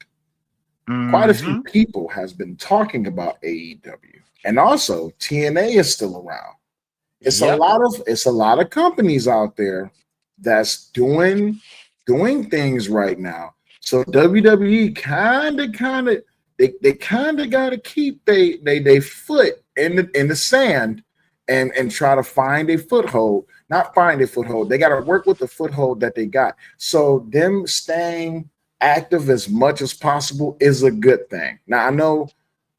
Quite a few Hmm. people has been talking about AEW, and also TNA is still around. Yep. It's a lot of companies out there that's doing things right now. So WWE they kind of got to keep they foot in the sand and try to find a foothold. Not find a foothold. They got to work with the foothold that they got. So them staying active as much as possible is a good thing. Now I know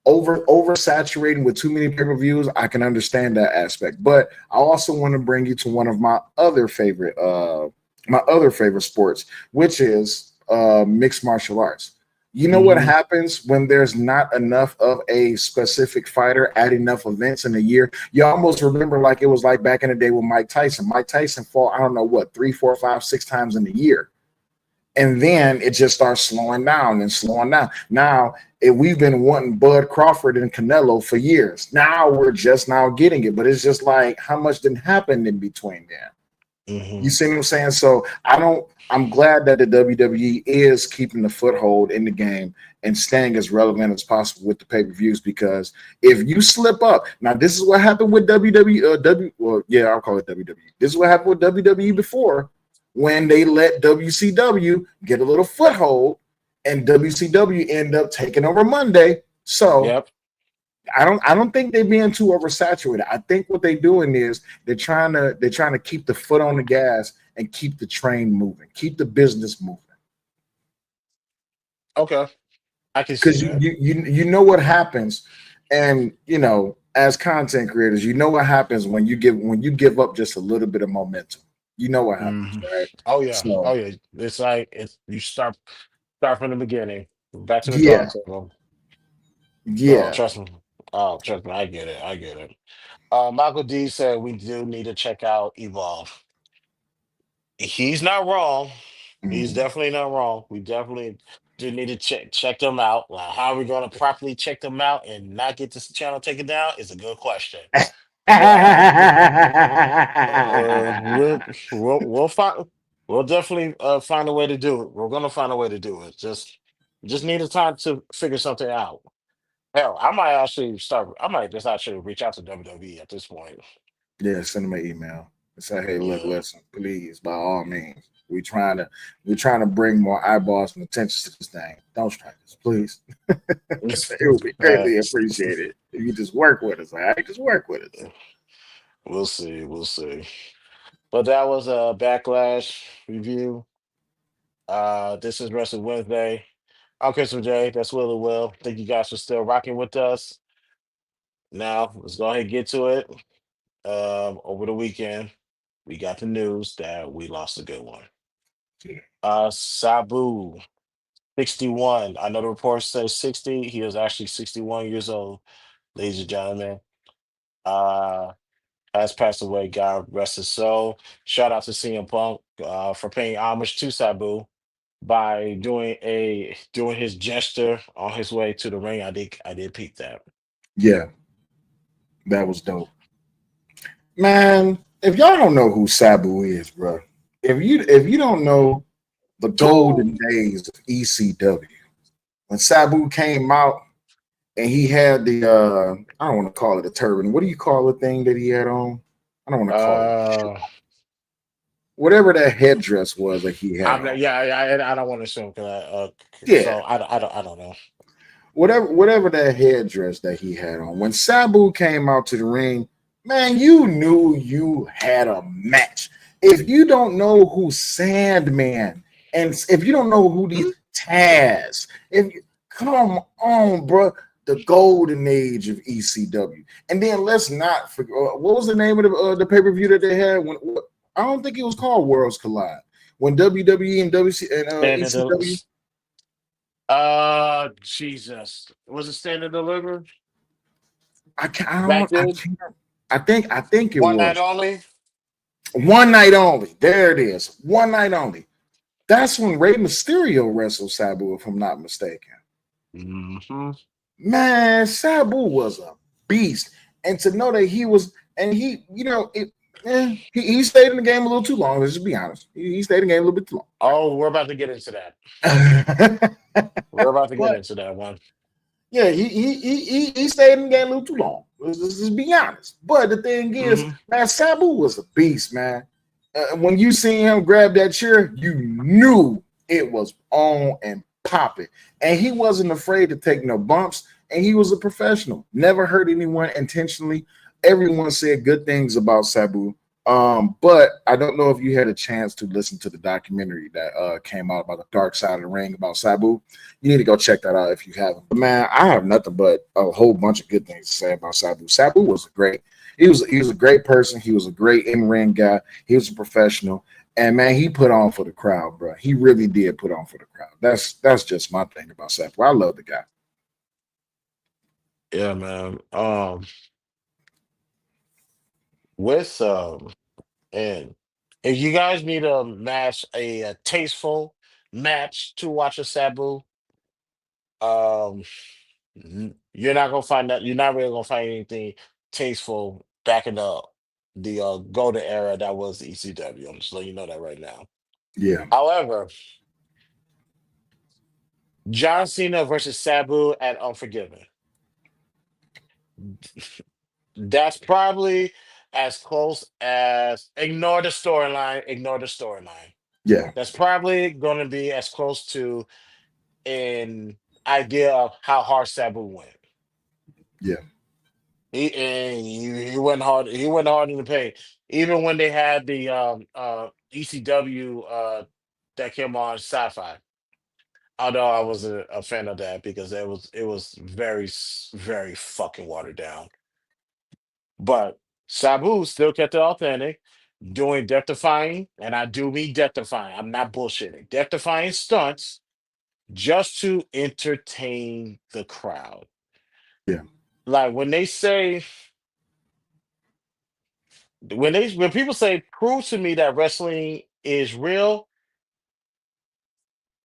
oversaturating with too many pay-per-views, I can understand that aspect. But I also want to bring you to one of my other favorite sports, which is mixed martial arts. You know what Hmm. happens when there's not enough of a specific fighter at enough events in a year? You almost remember like it was like back in the day with Mike Tyson. Mike Tyson fought, I don't know what, three, four, five, 6 times in a year, and then it just starts slowing down and slowing down. Now, if we've been wanting Bud Crawford and Canelo for years, now we're just now getting it. But it's just like how much didn't happen in between then. You Hmm. see what I'm saying? So I don't. I'm glad that the WWE is keeping the foothold in the game and staying as relevant as possible with the pay-per-views. Because if you slip up, now this is what happened with WWE. Well, yeah, I'll call it WWE. This is what happened with WWE before when they let WCW get a little foothold, and WCW end up taking over Monday. So Yep. I don't think they're being too oversaturated. I think what they're doing is they're trying to keep the foot on the gas and keep the train moving, keep the business moving. Okay. I can see Because that. you know what happens, and you know as content creators, you know what happens when you give up just a little bit of momentum. You know what happens, Hmm. right? Oh yeah. Oh So yeah. It's like it's you start from the beginning, back to the drawing yeah, table. No, yeah. trust me. Oh, trust me. I get it. I get it. Michael D said we do need to check out Evolve. He's not wrong. He's Mhm. definitely not wrong. We definitely do need to check them out. Like, how are we going to properly check them out and not get this channel taken down is a good question. But we'll find we'll definitely find a way to do it. We're gonna find a way to do it. Just need a time to figure something out. Hell, I might actually start. I might just actually reach out to WWE at this point. Yeah, send them an email and say, "Hey, look, Yeah. listen, please, by all means, we trying to bring more eyeballs and attention to this thing. Don't strike us, please. It would be greatly appreciated if you just work with us. All right, just work with us." We'll see. We'll see. But that was a backlash review. This is Wrestling Wednesday. I'm Christopher J. That's Willie Will. Thank you guys for still rocking with us. Now let's go ahead and get to it. Over the weekend, we got the news that we lost a good one. Sabu, 61. I know the report says 60. He was actually 61 years old, ladies and gentlemen. Uh, has passed away. God rest his soul. Shout out to CM Punk for paying homage to Sabu by doing his gesture on his way to the ring. I did peep that. Yeah, that was dope, man. If y'all don't know who Sabu is, bro, if you don't know the golden days of ECW when Sabu came out and he had the I don't want to call it a turban. What do you call the thing that he had on? I don't want to call it Uh, whatever that headdress was that he had I'm not, on. yeah, I don't want to assume because Yeah, I don't know. whatever that headdress that he had on. When Sabu came out to the ring, man, you knew you had a match. If you don't know who Sandman and if you don't know who these Taz, if you, come on, bro. the golden age of ECW. And then let's not forget what was the name of the pay per view that they had when I don't think it was called Worlds Collide when WWE and WC and Stand and ECW. Jesus. Was it Stand and Deliver I can't. I back don't. I then? can't. I think it One night was only? one night only. There it is. One night only. That's when Rey Mysterio wrestled Sabu, if I'm not mistaken. Hmm. Man, Sabu was a beast, and to know that he was, and he, he stayed in the game a little too long. Let's just be honest. He stayed in the game a little bit too Oh, we're about to get into that. long. We're about to get But into that one. yeah, he stayed in the game a little too long. Let's just be honest. But the thing is, Hmm. man, Sabu was a beast, man. When you seen him grab that chair, you knew it was on and popping, and he wasn't afraid to take no bumps. And he was a professional, never hurt anyone intentionally. Everyone said good things about Sabu. But I don't know if you had a chance to listen to the documentary that came out about the dark side of the ring about Sabu. You need to go check that out if you haven't. But man, I have nothing but a whole bunch of good things to say about Sabu. Sabu was a great. He was a great person. He was a great in ring guy. He was a professional, and man, he put on for the crowd, bro. He really did put on for the crowd. That's just my thing about Sabu. I love the guy. Yeah, man. With and if you guys need a match, a tasteful match to watch a Sabu, um, you're not gonna find that. You're not really gonna find anything tasteful back in the golden era that was the ECW. I'm just letting you know that right now. Yeah, However, John Cena versus Sabu at Unforgiven. That's probably as close as ignore the storyline. Ignore the storyline. yeah, That's probably going to be as close to an idea of how hard Sabu went. yeah, He went hard. He went hard in the paint. Even when they had the ECW that came on Sci-Fi. Although I was a fan of that because it was very very fucking watered down. But Sabu still kept it authentic, doing death defying, and I do mean death defying. I'm not bullshitting. Death defying stunts just to entertain the crowd. yeah. Like when people say prove to me that wrestling is real,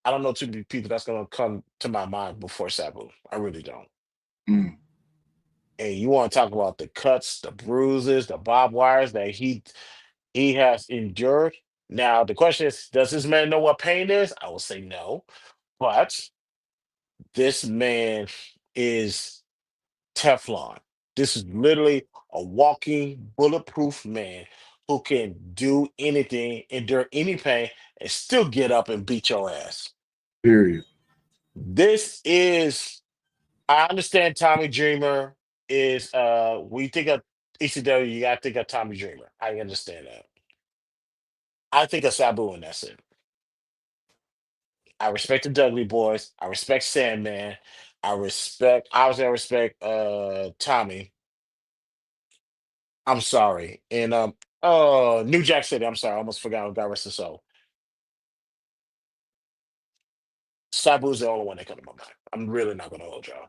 I don't know too many people that's gonna come to my mind before Sabu. I really don't. Mm, And you want to talk about the cuts, the bruises, the barbed wires that he has endured. Now the question is, does this man know what pain is? I will say no, but this man is Teflon. This is literally a walking bulletproof man who can do anything, endure any pain, and still get up and beat your ass. period. This is, I understand Tommy Dreamer is, when you think of ECW, you gotta think of Tommy Dreamer. I understand that. I think of Sabu and that's it. I respect the Dudley boys. I respect Sandman. Obviously I respect Tommy. I'm sorry. And oh, New Jack City. I'm sorry. I almost forgot. God rest his soul. Sabu's the only one that comes to my mind. I'm really not gonna hold y'all.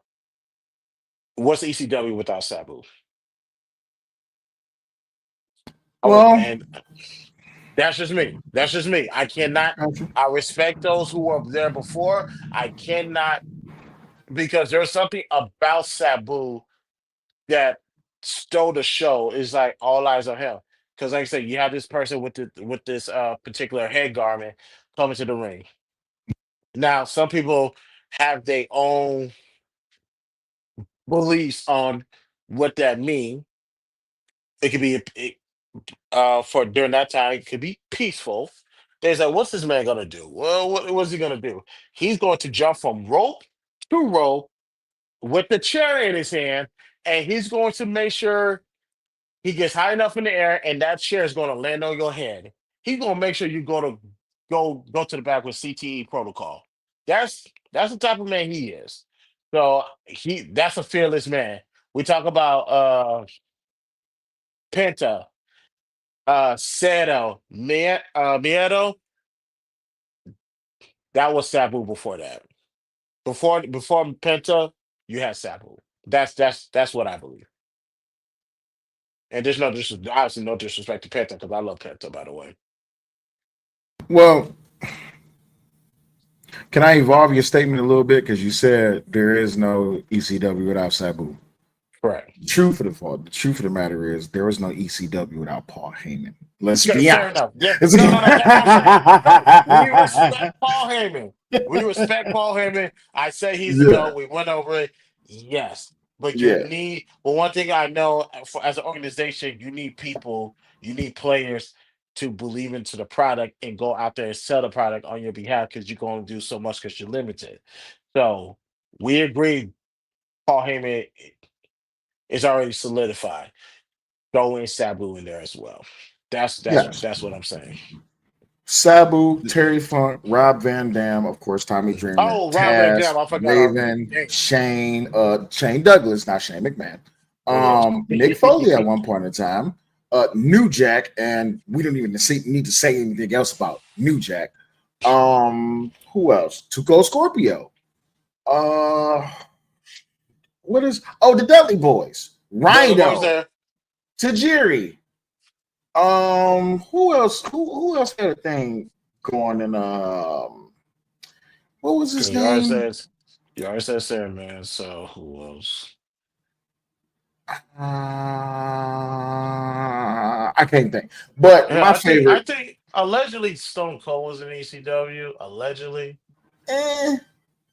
What's ECW without Sabu? Oh, Well, and that's just me. That's just me. I cannot. gotcha. I respect those who were there before. I cannot because there's something about Sabu that stole the show. Is like all eyes on him. Because like I said, you have this person with this particular head garment coming to the ring. Now, some people have their own beliefs on what that means. It could be for during that time, it could be peaceful. There's like, what's this man gonna do? Well, what's he gonna do? He's going to jump from rope to rope with the chair in his hand, and he's going to make sure he gets high enough in the air, and that chair is going to land on your head. He's going to make sure you go to the back with CTE protocol. That's the type of man he is. So that's a fearless man. We talk about Penta, Seto, Miedo. That was Sabu before that. Before Penta, you had Sabu. That's what I believe. And there's obviously no disrespect to Penta because I love Penta, by the way. Well, can I evolve your statement a little bit? Because you said there is no ECW without Sabu. Correct. The truth of the matter is there is no ECW without Paul Heyman. Let's Okay, be fair honest. enough. Yeah, no, no, no. That's what I'm saying. We respect Paul Heyman. We respect Paul Heyman. I say he's the Yeah, GOAT. We went over it. Yes. yeah, But one thing I know as an organization, you need people, you need players to believe into the product and go out there and sell the product on your behalf because you're going to do so much because you're limited. So we agree Paul Heyman is already solidified. Throw in Sabu in there as well. yes. That's what I'm saying. Sabu, Terry Funk, Rob Van Dam, of course, Tommy Dreamer, Oh, Rob Van Dam. Taz, I forgot already. Raven, Dang. Shane Douglas, not Shane McMahon, Oh, yes. Mick Foley at one point in time, New Jack, and we don't even need to say anything else about New Jack. Who else? Tuco Scorpio. Uh, what is? Oh, the Dudley Boys. Dudley Boy's Rhino, there. Tajiri. Who else? Who else had a thing going in? What was his Okay, name? You already said Sarah, man. So who else? I can't think. But Yeah, my I favorite, think allegedly Stone Cold was in ECW. Allegedly. eh,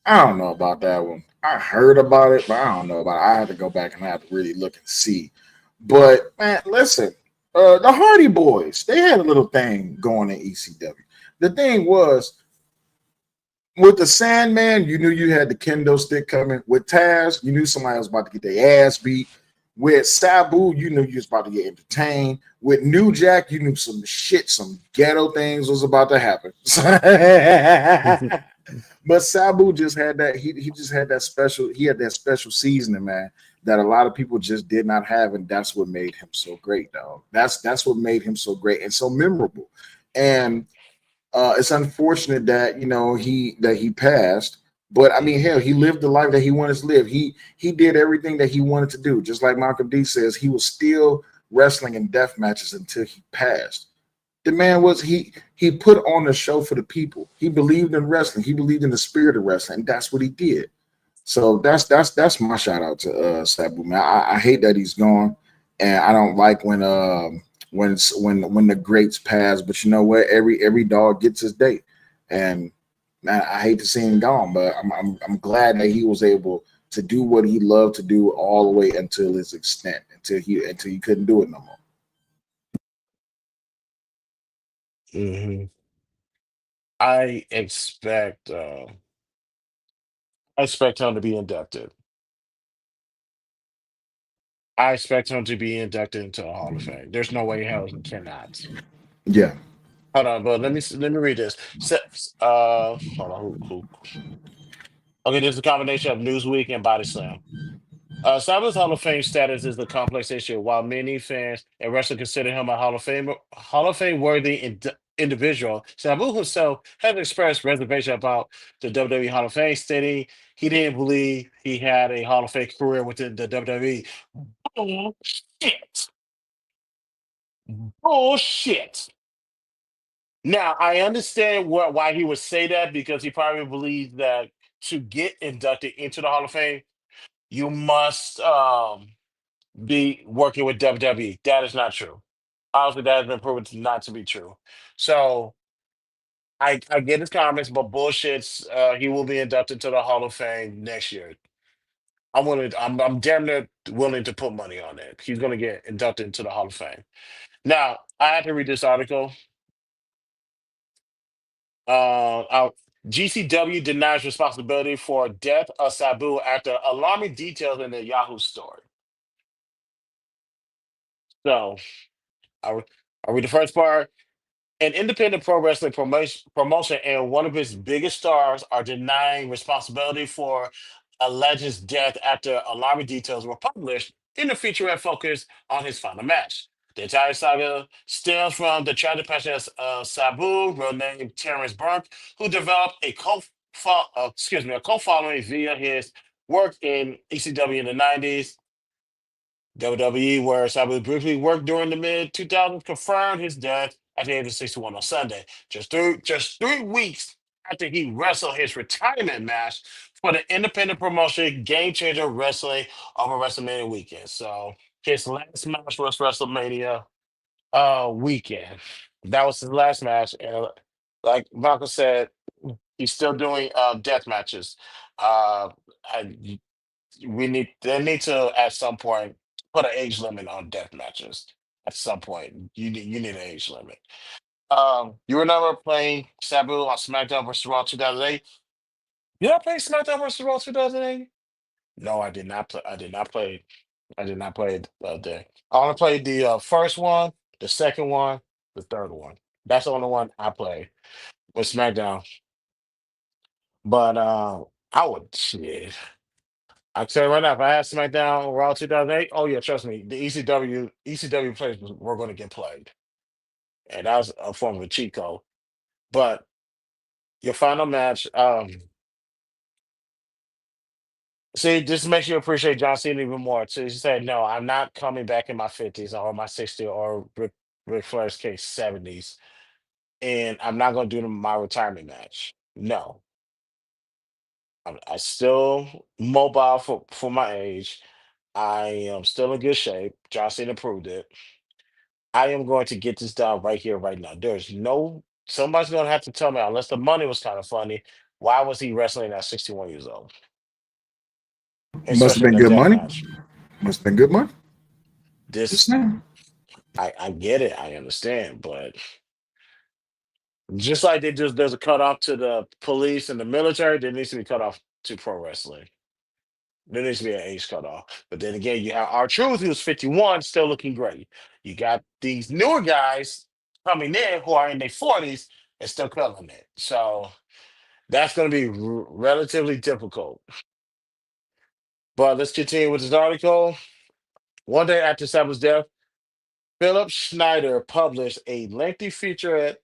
I don't know about that one. I heard about it, but I don't know about it. I had to go back and I have to really look and see. But man, listen, the Hardy Boys, they had a little thing going in ECW. The thing was, with the Sandman, you knew you had the kendo stick coming. With Taz, you knew somebody was about to get their ass beat. With Sabu, you knew you was about to get entertained. With New Jack, you knew some shit, some ghetto things was about to happen. But Sabu just had that. He just had that special. He had that special seasoning, man, that a lot of people just did not have, and that's what made him so great, dog. That's what made him so great and so memorable. And it's unfortunate that he passed, but I mean, hell, he lived the life that he wanted to live. He did everything that he wanted to do. Just like Malcolm D says, he was still wrestling in death matches until he passed. The man was he put on a show for the people. He believed in wrestling. He believed in the spirit of wrestling. And that's what he did. So that's my shout out to Sabu, man. I hate that he's gone, and I don't like when the greats pass. But you know what? Every dog gets his day, and man, I hate to see him gone. But I'm glad that he was able to do what he loved to do all the way until his extent, until he couldn't do it no more. Hmm. I expect uh I expect him to be inducted. I expect him to be inducted into the Hall of Fame. There's no way in hell he cannot. Yeah, Hold on, but let me read this. Hold on. Okay, this is a combination of Newsweek and Body Slam. Saba's Hall of Fame status is a complex issue. While many fans and wrestlers consider him a Hall of Fame worthy individual, Sabu himself has expressed reservation about the WWE Hall of Fame, stating he didn't believe he had a Hall of Fame career within the WWE. Bullshit. Bullshit. Now I understand why he would say that because he probably believes that to get inducted into the Hall of Fame, you must be working with WWE. That is not true. Obviously, that has been proven not to be true. So I get his comments, but bullshits. He will be inducted to the Hall of Fame next year. I'm damn near willing to put money on it. He's going to get inducted into the Hall of Fame. Now I had to read this article. Our GCW denies responsibility for death of Sabu after alarming details in the Yahoo story. So I, re- I read the first part. An independent pro wrestling promotion and one of its biggest stars are denying responsibility for alleges death after alarming details were published in the featurette focused on his final match. The entire saga stems from the tragic passing of Sabu, real name Terrence Burke, who developed a cult following via his work in ECW in the 90s. WWE, where Sabu briefly worked during the mid 2000s, confirmed his death at the age of 61 on Sunday, just 3 weeks after he wrestled his retirement match for the independent promotion Game Changer Wrestling over WrestleMania weekend. So his last match was WrestleMania weekend. That was his last match, and like Malcolm said, he's still doing death matches. Uh, I, we need they need to at some point put an age limit on death matches. At some point, you need an age limit. You remember playing Sabu on SmackDown versus Raw 2008? Did I play SmackDown versus Raw 2008? No, I did not play. I did not play. I did not play it there. I only played the first one, the second one, the third one. That's the only one I played with SmackDown. But I would shit. I tell you right now, if I had SmackDown Raw 2008, oh yeah, trust me, the ECW plays were going to get played, and that was a form of a cheat code. But your final match, see, this makes you appreciate John Cena even more. So he said, "No, I'm not coming back in my 50s or my 60s or Ric Flair's case 70s, and I'm not going to do my retirement match. No, I still mobile for my age. I am still in good shape. John Cena proved it. I am going to get this done right here, right now. There's no somebody's gonna have to tell me, unless the money was kind of funny, why was he wrestling at 61 years old, Must have especially in been a good death money. match? Must have been good money. Just This saying. I get it, I understand, but just like there's a cutoff to the police and the military, there needs to be cut off to pro wrestling. There needs to be an age cutoff. But then again, you have our truth who's 51, still looking great. You got these newer guys coming in who are in their 40s and still killing it. So that's going to be relatively difficult. But let's continue with this article. One day after Samuel's death, Philip Schneider published a lengthy featurette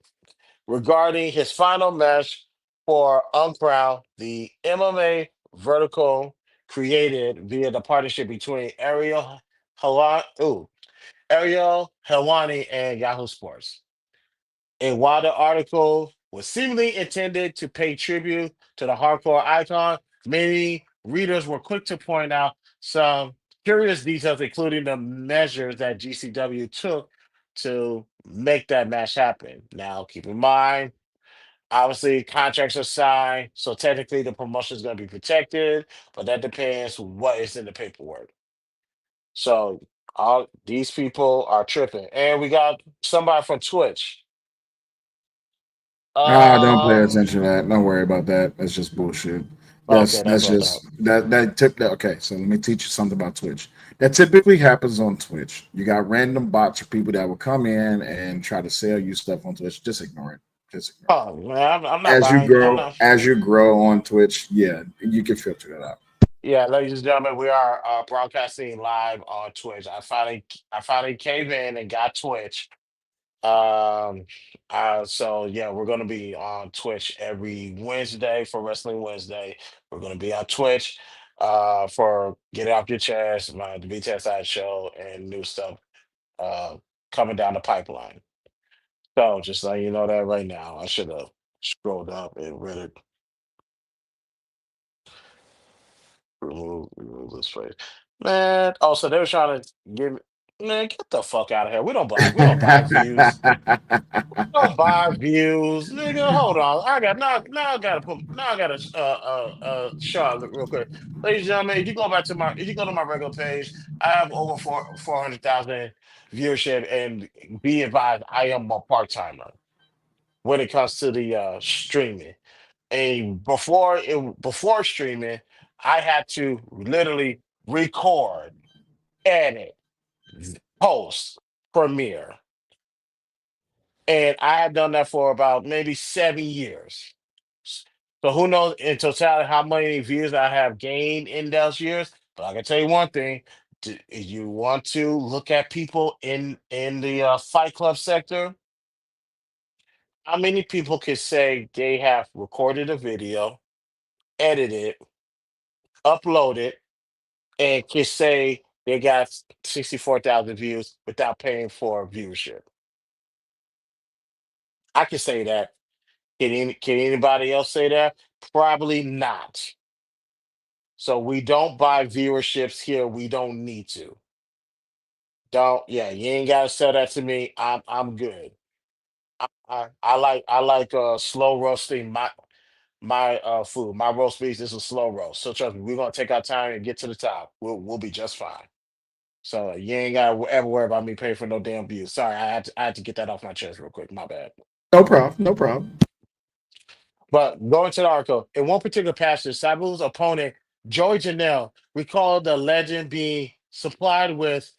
regarding his final match for Uncrown, the MMA vertical created via the partnership between Ariel Helwani and Yahoo Sports. And while the article was seemingly intended to pay tribute to the hardcore icon, many readers were quick to point out some curious details, including the measures that GCW took to make that match happen. Now, keep in mind, obviously, contracts are signed, so technically the promotion is going to be protected, but that depends what is in the paperwork. So, all these people are tripping, and we got somebody from Twitch. Ah, don't pay Um, attention to that. Don't worry about that. That's just bullshit. okay, that's That's what I thought. just that tip that okay, so let me teach you something about Twitch. That typically happens on Twitch. You got random bots or people that will come in and try to sell you stuff on Twitch. Just ignore it. Just ignore it. Oh man, I'm not buying. I'm not. As you grow on Twitch, yeah, you can filter that out. Yeah, ladies and gentlemen, we are broadcasting live on Twitch. I finally caved in and got Twitch. Um, so yeah, we're gonna be on Twitch every Wednesday for Wrestling Wednesday. We're gonna be on Twitch for Get It Off Your Chest, my the BTSI show, and new stuff uh coming down the pipeline. So just letting you know that right now. I should have scrolled up and read it. Remove this phrase. Man, oh, so they were trying to give me, man, get the fuck out of here. We don't buy views. Don't buy views, nigga. Hold on. I got now. I gotta put now. I gotta show it real quick, ladies and gentlemen. If you go to my regular page, I have over 400,000 viewership, and be advised, I am a part timer when it comes to the streaming. And before streaming, I had to literally record, edit, post, premiere. And I had done that for about maybe 7 years. So who knows in totality how many views I have gained in those years? But I can tell you one thing: if you want to look at people in the Fight Club sector, how many people can say they have recorded a video, edited, uploaded, and can say they got 64,000 views without paying for viewership? I can say that. Can anybody else say that? Probably not. So we don't buy viewerships here. We don't need to. Don't. Yeah, you ain't gotta sell that to me. I'm good. I like slow roasting my food. My roast beef is a slow roast. So trust me, we're gonna take our time and get to the top. We'll be just fine. So you ain't gotta ever worry about me paying for no damn views. Sorry, I had to get that off my chest real quick. My bad. No problem. No problem. But going to the article, in one particular passage, Sabu's opponent, Joey Janelle, recalled the legend being supplied with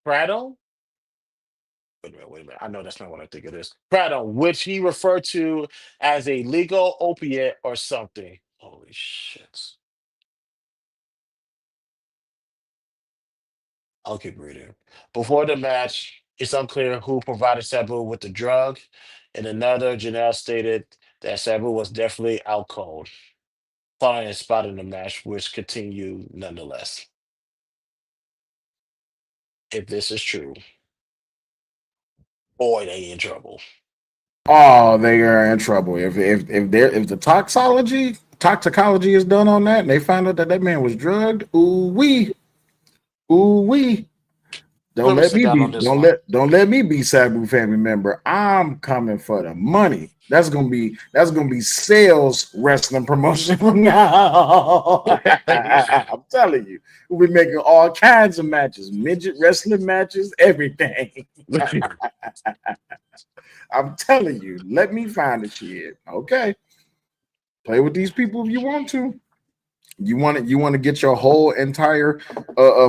Prado. Wait a minute. I know that's not what I think it is. Prado, which he referred to as a legal opiate or something. Holy shit. I'll keep reading. Before the match, it's unclear who provided Sabu with the drug. And another, Janelle stated that Sabu was definitely out cold, following a spot in the match, which continued nonetheless. If this is true, boy, they in trouble. Oh, they are in trouble. If the toxicology is done on that, and they find out that that man was drugged. Ooh wee. Let me sit down on this one. Don't let me be Sabu family member. I'm coming for the money. That's gonna be sales wrestling promotion from now. I'm telling you, we'll be making all kinds of matches, midget wrestling matches, everything. I'm telling you, let me find the shit. Okay, play with these people if you want to. You want to get your whole entire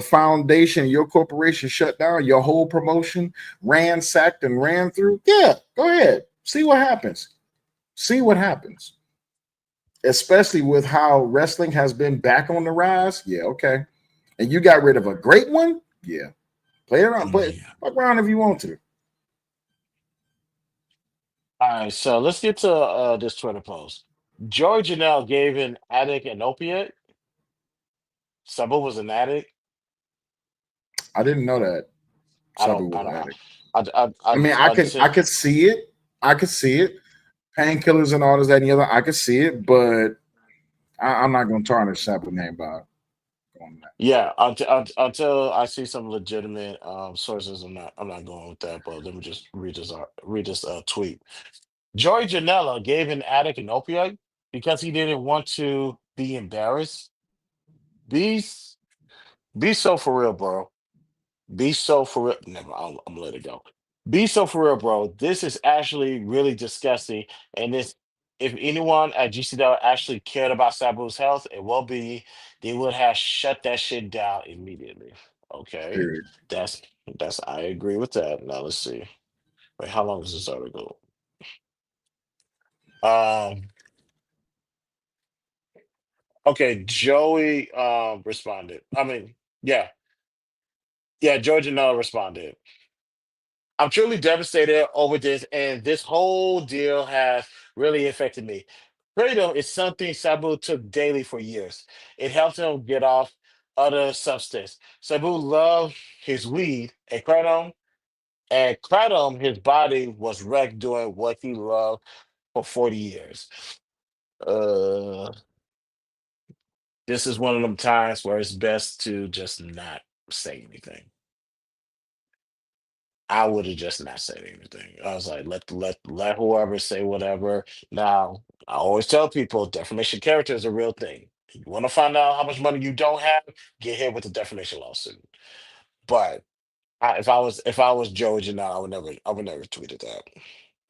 foundation, your corporation shut down, your whole promotion ransacked and ran through. Yeah, go ahead. See what happens. See what happens. Especially with how wrestling has been back on the rise. Yeah, okay. And you got rid of a great one. Yeah, play around, Yeah. play around if you want to. All right, so let's get to this Twitter post. Joey Janelle gave an addict an opiate. Sabu was an addict. I didn't know that I Sabu don't. was an addict. I mean, I Until could see it. I could see it. Painkillers and all this, that, and the other. I could see it, but I'm not going to tarnish Sabu name by going that. yeah, until I see some legitimate sources, I'm not going with that. But let me just read this tweet. Joey Janela gave an addict an opioid because he didn't want to be embarrassed. Be be so for real, bro. Be so for real. Never. I'm gonna let it go. Be so for real, bro. This is actually really disgusting. And this, if anyone at GCW actually cared about Sabu's health and well-being, they would have shut that shit down immediately. Okay, Period. that's that's. I agree with that. Now let's see. Wait, how long is this article? Um. Okay, Joey responded. I mean, yeah, yeah. Joey Janela responded. I'm truly devastated over this, and this whole deal has really affected me. Kratom is something Sabu took daily for years. It helped him get off other substance. Sabu loved his weed and kratom, his body was wrecked doing what he loved for 40 years. Uh, this is one of them times where it's best to just not say anything. I would have just not said anything. I was like, let whoever say whatever. Now, I always tell people defamation of character is a real thing. You want to find out how much money you don't have, get hit with a defamation lawsuit. But if I was Joe Janelle, I would never tweeted that.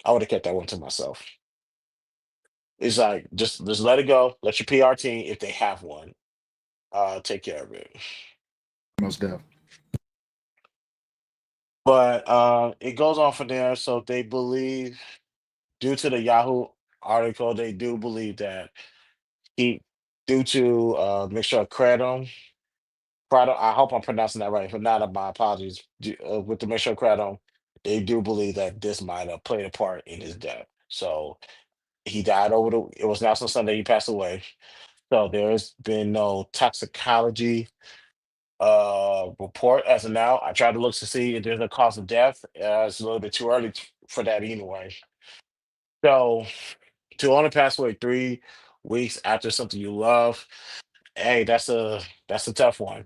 I would have kept that one to myself. It's like just let it go. Let your PR team, if they have one, take care of it. Most deaf. But it goes on from there. So they believe due to the Yahoo article, they do believe that he, due to mixture of kratom, I hope I'm pronouncing that right. If not, my apologies. With the mixture of kratom, they do believe that this might have played a part in his death. So he died over the. It was announced on Sunday he passed away. So there's been no toxicology report as of now. I tried to look to see if there's a cause of death. It's a little bit too early for that anyway. So to only pass away 3 weeks after something you love, hey, that's a tough one.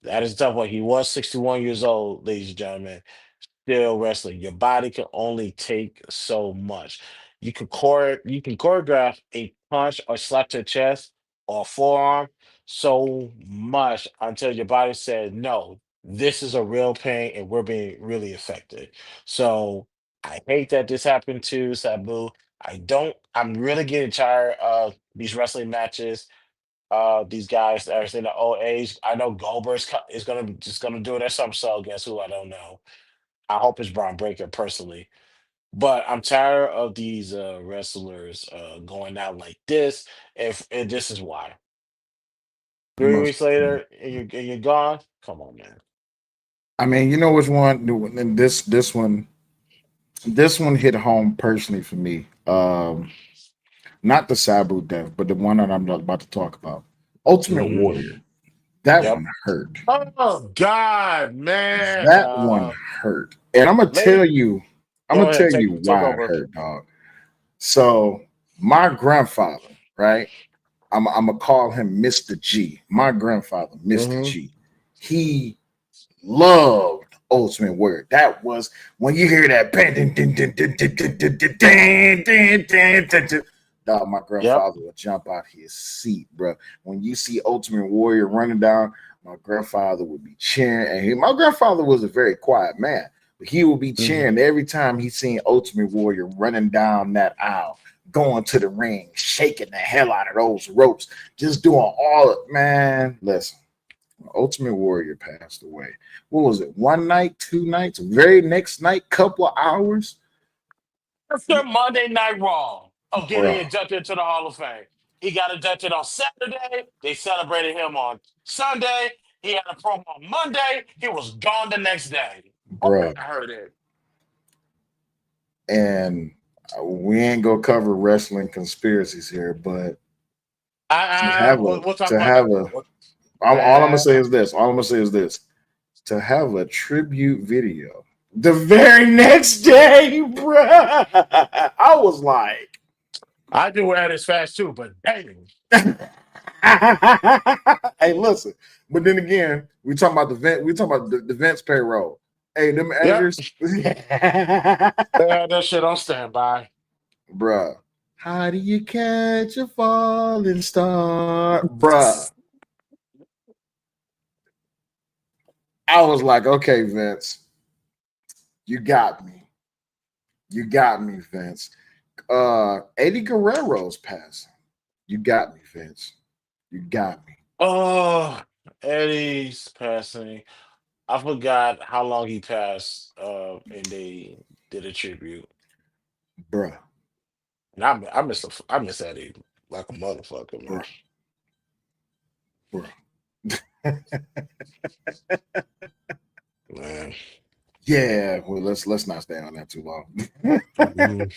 That is a tough one. He was 61 years old, ladies and gentlemen, still wrestling. Your body can only take so much. You can choreograph a punch or slap to the chest or forearm so much until your body said, no, this is a real pain and we're being really affected. So I hate that this happened to Sabu. I'm really getting tired of these wrestling matches. These guys that are in the old age. I know is gonna just gonna do it at some show. Guess who? I don't know. I hope it's Braun Breaker personally. But I'm tired of these wrestlers going out like this. If and this is why. Three Most. weeks later, and you're gone. Come on, man. I mean, you know which one? And this one hit home personally for me. Not the Sabu death, but the one that I'm about to talk about. Ultimate Hmm. Warrior. That Yep. one hurt. Oh God, man. That one hurt. And Lady, I'm go gonna ahead. tell you Take why it over. hurt, dog. So my grandfather, right? I'm gonna call him Mr. G. My grandfather, Mr. Hmm. G. He loved Ultimate Warrior. That was when you hear that bang, ding, ding, ding, ding, ding, ding, ding, ding, ding, ding, ding, ding, ding. Dog, my Yep. grandfather would jump out his seat, bro. When you see Ultimate Warrior running down, my grandfather would be cheering. My grandfather was a very quiet man, but he would be Hmm. cheering every time he seen Ultimate Warrior running down that aisle, going to the ring, shaking the hell out of those ropes, just doing all of man. Listen, Ultimate Warrior passed away. What was it? One night, 2 nights, very next night, couple of hours, After Monday Night Raw of getting bro, inducted into the Hall of Fame. He got inducted on Saturday. They celebrated him on Sunday. He had a promo on Monday. He was gone the next day. Oh, bro. I heard it. And we ain't gonna cover wrestling conspiracies here, but to have a We'll talk to about have that. a all I'm gonna Man, say is this. All I'm gonna say is this. To have a tribute video the very next day, bro. I was like, I do at his fast too, but dang. hey, listen. But then again, we talking about the vent. We talking about the Vince payroll. Hey, them Yep. editors, They had that shit on standby. bruh. How do you catch a falling star, bruh? I was like, okay, Vince, you got me. You got me, Vince. Eddie Guerrero's passing. You got me, Vince. You got me, Oh, Eddie's passing. I forgot how long he passed, and they did a tribute. bruh, And I miss Eddie like a motherfucker, man. bruh, bruh. Man. Yeah, well, let's not stay on that too long. Mhm.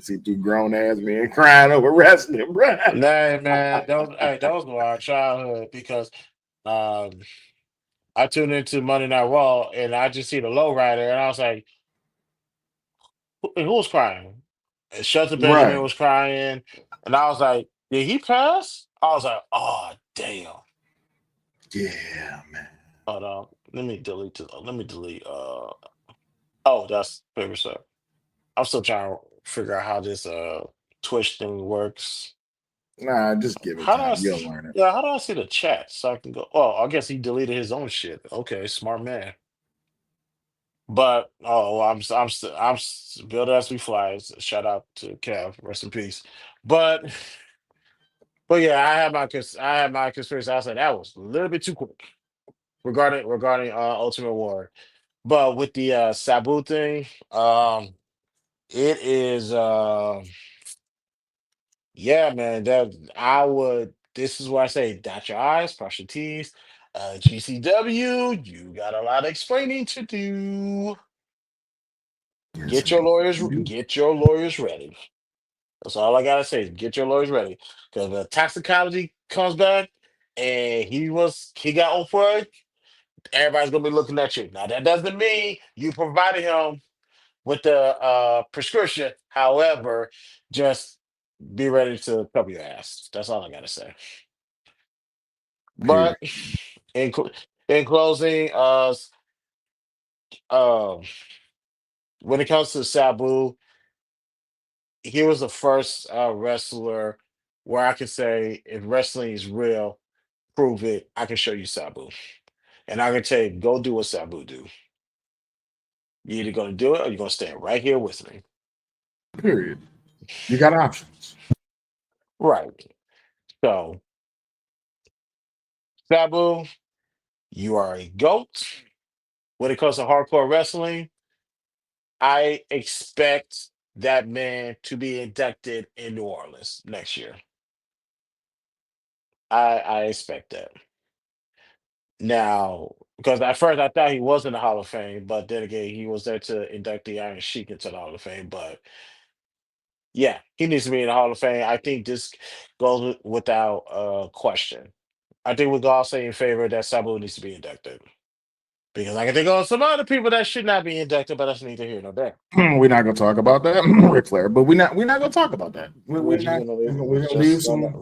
See two grown ass men crying over wrestling, bruh. Nah, man, those were our childhood because um I tuned into Monday Night Raw and I just see the lowrider and I was like, who was crying? And Shelton Benjamin Right. was crying, and I was like, did he pass? I was like, oh damn. Yeah, man. Hold on, let me delete. Oh, that's favorite sir. I'm still trying to figure out how this Twitch thing works. Nah, just give it How do I? time. You'll learn it. Yeah, how do I see the chat so I can go? Oh, I guess he deleted his own shit. Okay, smart man. But oh, well, build as we flies. Shout out to Kev, rest in peace. But yeah, I had my conspiracy. I said that was a little bit too quick regarding Ultimate War. But with the Sabu thing, it is. Yeah, man. That I would. This is why I say dot your I's, cross your T's. GCW, you got a lot of explaining to do. Yes, Get your lawyers. indeed. Get your lawyers ready. That's all I gotta say. Get your lawyers ready, because the toxicology comes back, and he got on for it. Everybody's gonna be looking at you. Now that doesn't mean you provided him with the prescription. However, just be ready to cover your ass. That's all I gotta say. Period. But in cl- in closing, um, when it comes to Sabu, he was the first wrestler where I can say if wrestling is real, prove it. I can show you Sabu, and I can tell you, go do what Sabu do. You're either gonna do it or you're gonna stand right here with me. Period. You got options. Right. So, Sabu, you are a goat. When it comes to hardcore wrestling, I expect that man to be inducted in New Orleans next year. I expect that. Now, because at first I thought he was in the Hall of Fame, but then again, he was there to induct the Iron Sheik into the Hall of Fame. But yeah, he needs to be in the Hall of Fame. I think this goes without question. I think we can all say in favor that Sabu needs to be inducted. Because I can think of some other people that should not be inducted, but that's neither here nor there. We're not gonna talk about that, Ric Flair. But we're not gonna talk about that. We're We're just not. gonna leave. We're We're gonna leave just gonna. some.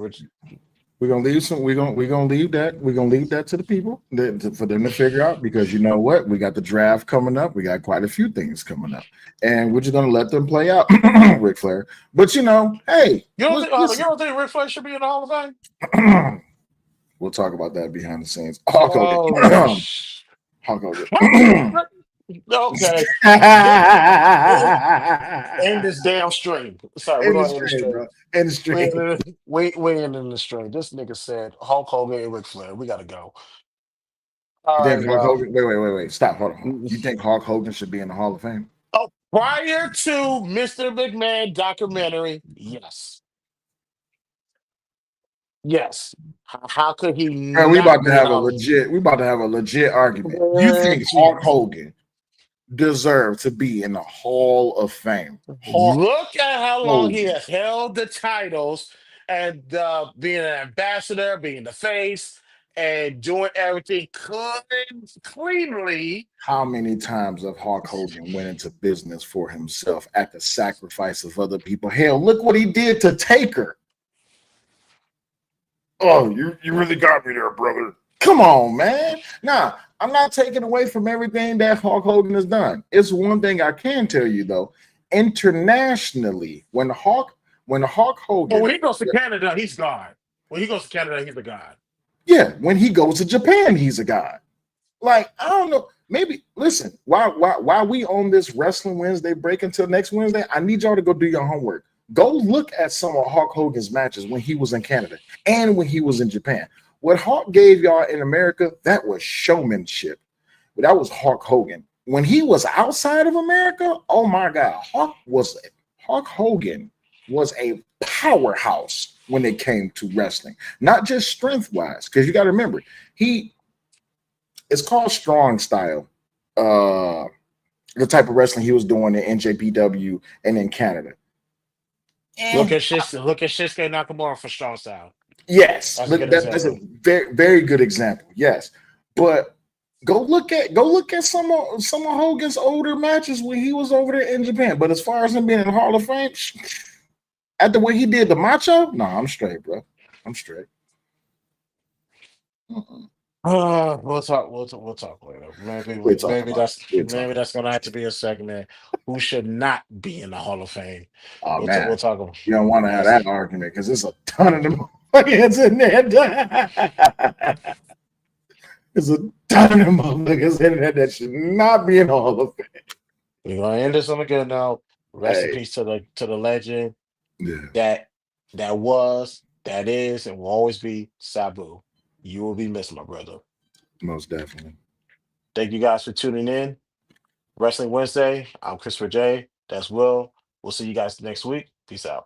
We're gonna leave some. We're gonna leave that. We're gonna leave that to the people for them to figure out, because you know what? We got the draft coming up. We got quite a few things coming up, and we're just gonna let them play out, Ric Flair. But you know, hey, You don't think? Hold on, you listen. don't think Ric Flair should be in the Hall of Fame? We'll talk about that behind the scenes. Hulk Hogan. Oh, Hulk Hogan. okay. This, end this damn stream. Sorry, we're In the gonna end the stream, stream. bro. In the We stream. we ending the stream. This nigga said Hulk Hogan and Ric Flair. We gotta go. All You think right, Hulk y'all. Hogan? Wait. Stop. Hold on. Hold on. You think Hulk Hogan should be in the Hall of Fame? Oh, prior to Mr. McMahon documentary, yes, yes. How could he Man, we not about to be in have a all of legit. We about to have a legit argument. You think Hulk it? Hogan deserved to be in the Hall of Fame? Hulk Look at how long he Hogan. has held the titles and being an ambassador, being the face, and doing everything cleanly. How many times have Hulk Hogan went into business for himself at the sacrifice of other people? Hell, look what he did to Taker. Oh, you really got me there, brother. Come on, man. Now, I'm not taking away from everything that Hulk Hogan has done. It's one thing I can tell you though. Internationally, when Hulk But when Hogan, he goes to Canada, he's God. When he goes to Canada, he's a God. yeah, when he goes to Japan, he's a god. Like, I don't know. Maybe listen, while we on this Wrestling Wednesday break until next Wednesday, I need y'all to go do your homework. Go look at some of Hulk Hogan's matches when he was in Canada and when he was in Japan. What Hulk gave y'all in America, that was showmanship. That was Hulk Hogan. When he was outside of America, oh my God, Hulk Hogan was a powerhouse when it came to wrestling, not just strength wise. Because you got to remember, he it's called strong style. Uh, the type of wrestling he was doing in NJPW and in Canada. Look Eh, at look at Shinsuke Nakamura for strong style. yes, That's a but good that's a example. very good example. Yes, but go look at some of Hogan's older matches when he was over there in Japan. But as far as him being in the Hall of Fame, after what he did the Macho, no, I'm straight, bro. I'm straight. Mm-mm. We'll talk later. We talk about it. We talk Maybe about that's gonna have to be a segment. Who should not be in the Hall of Fame? it. Oh man, We'll talk about you don't want to have that's that argument because there's a ton of them hands in there. There's a ton of motherfuckers in there that should not be in all of it. we're gonna end this on a good note. Rest in Hey, peace to the legend yeah, that was, that is, and will always be Sabu. You will be missed, my brother. most definitely. Thank you guys for tuning in. Wrestling Wednesday. I'm Christopher J. That's Will. We'll see you guys next week. Peace out.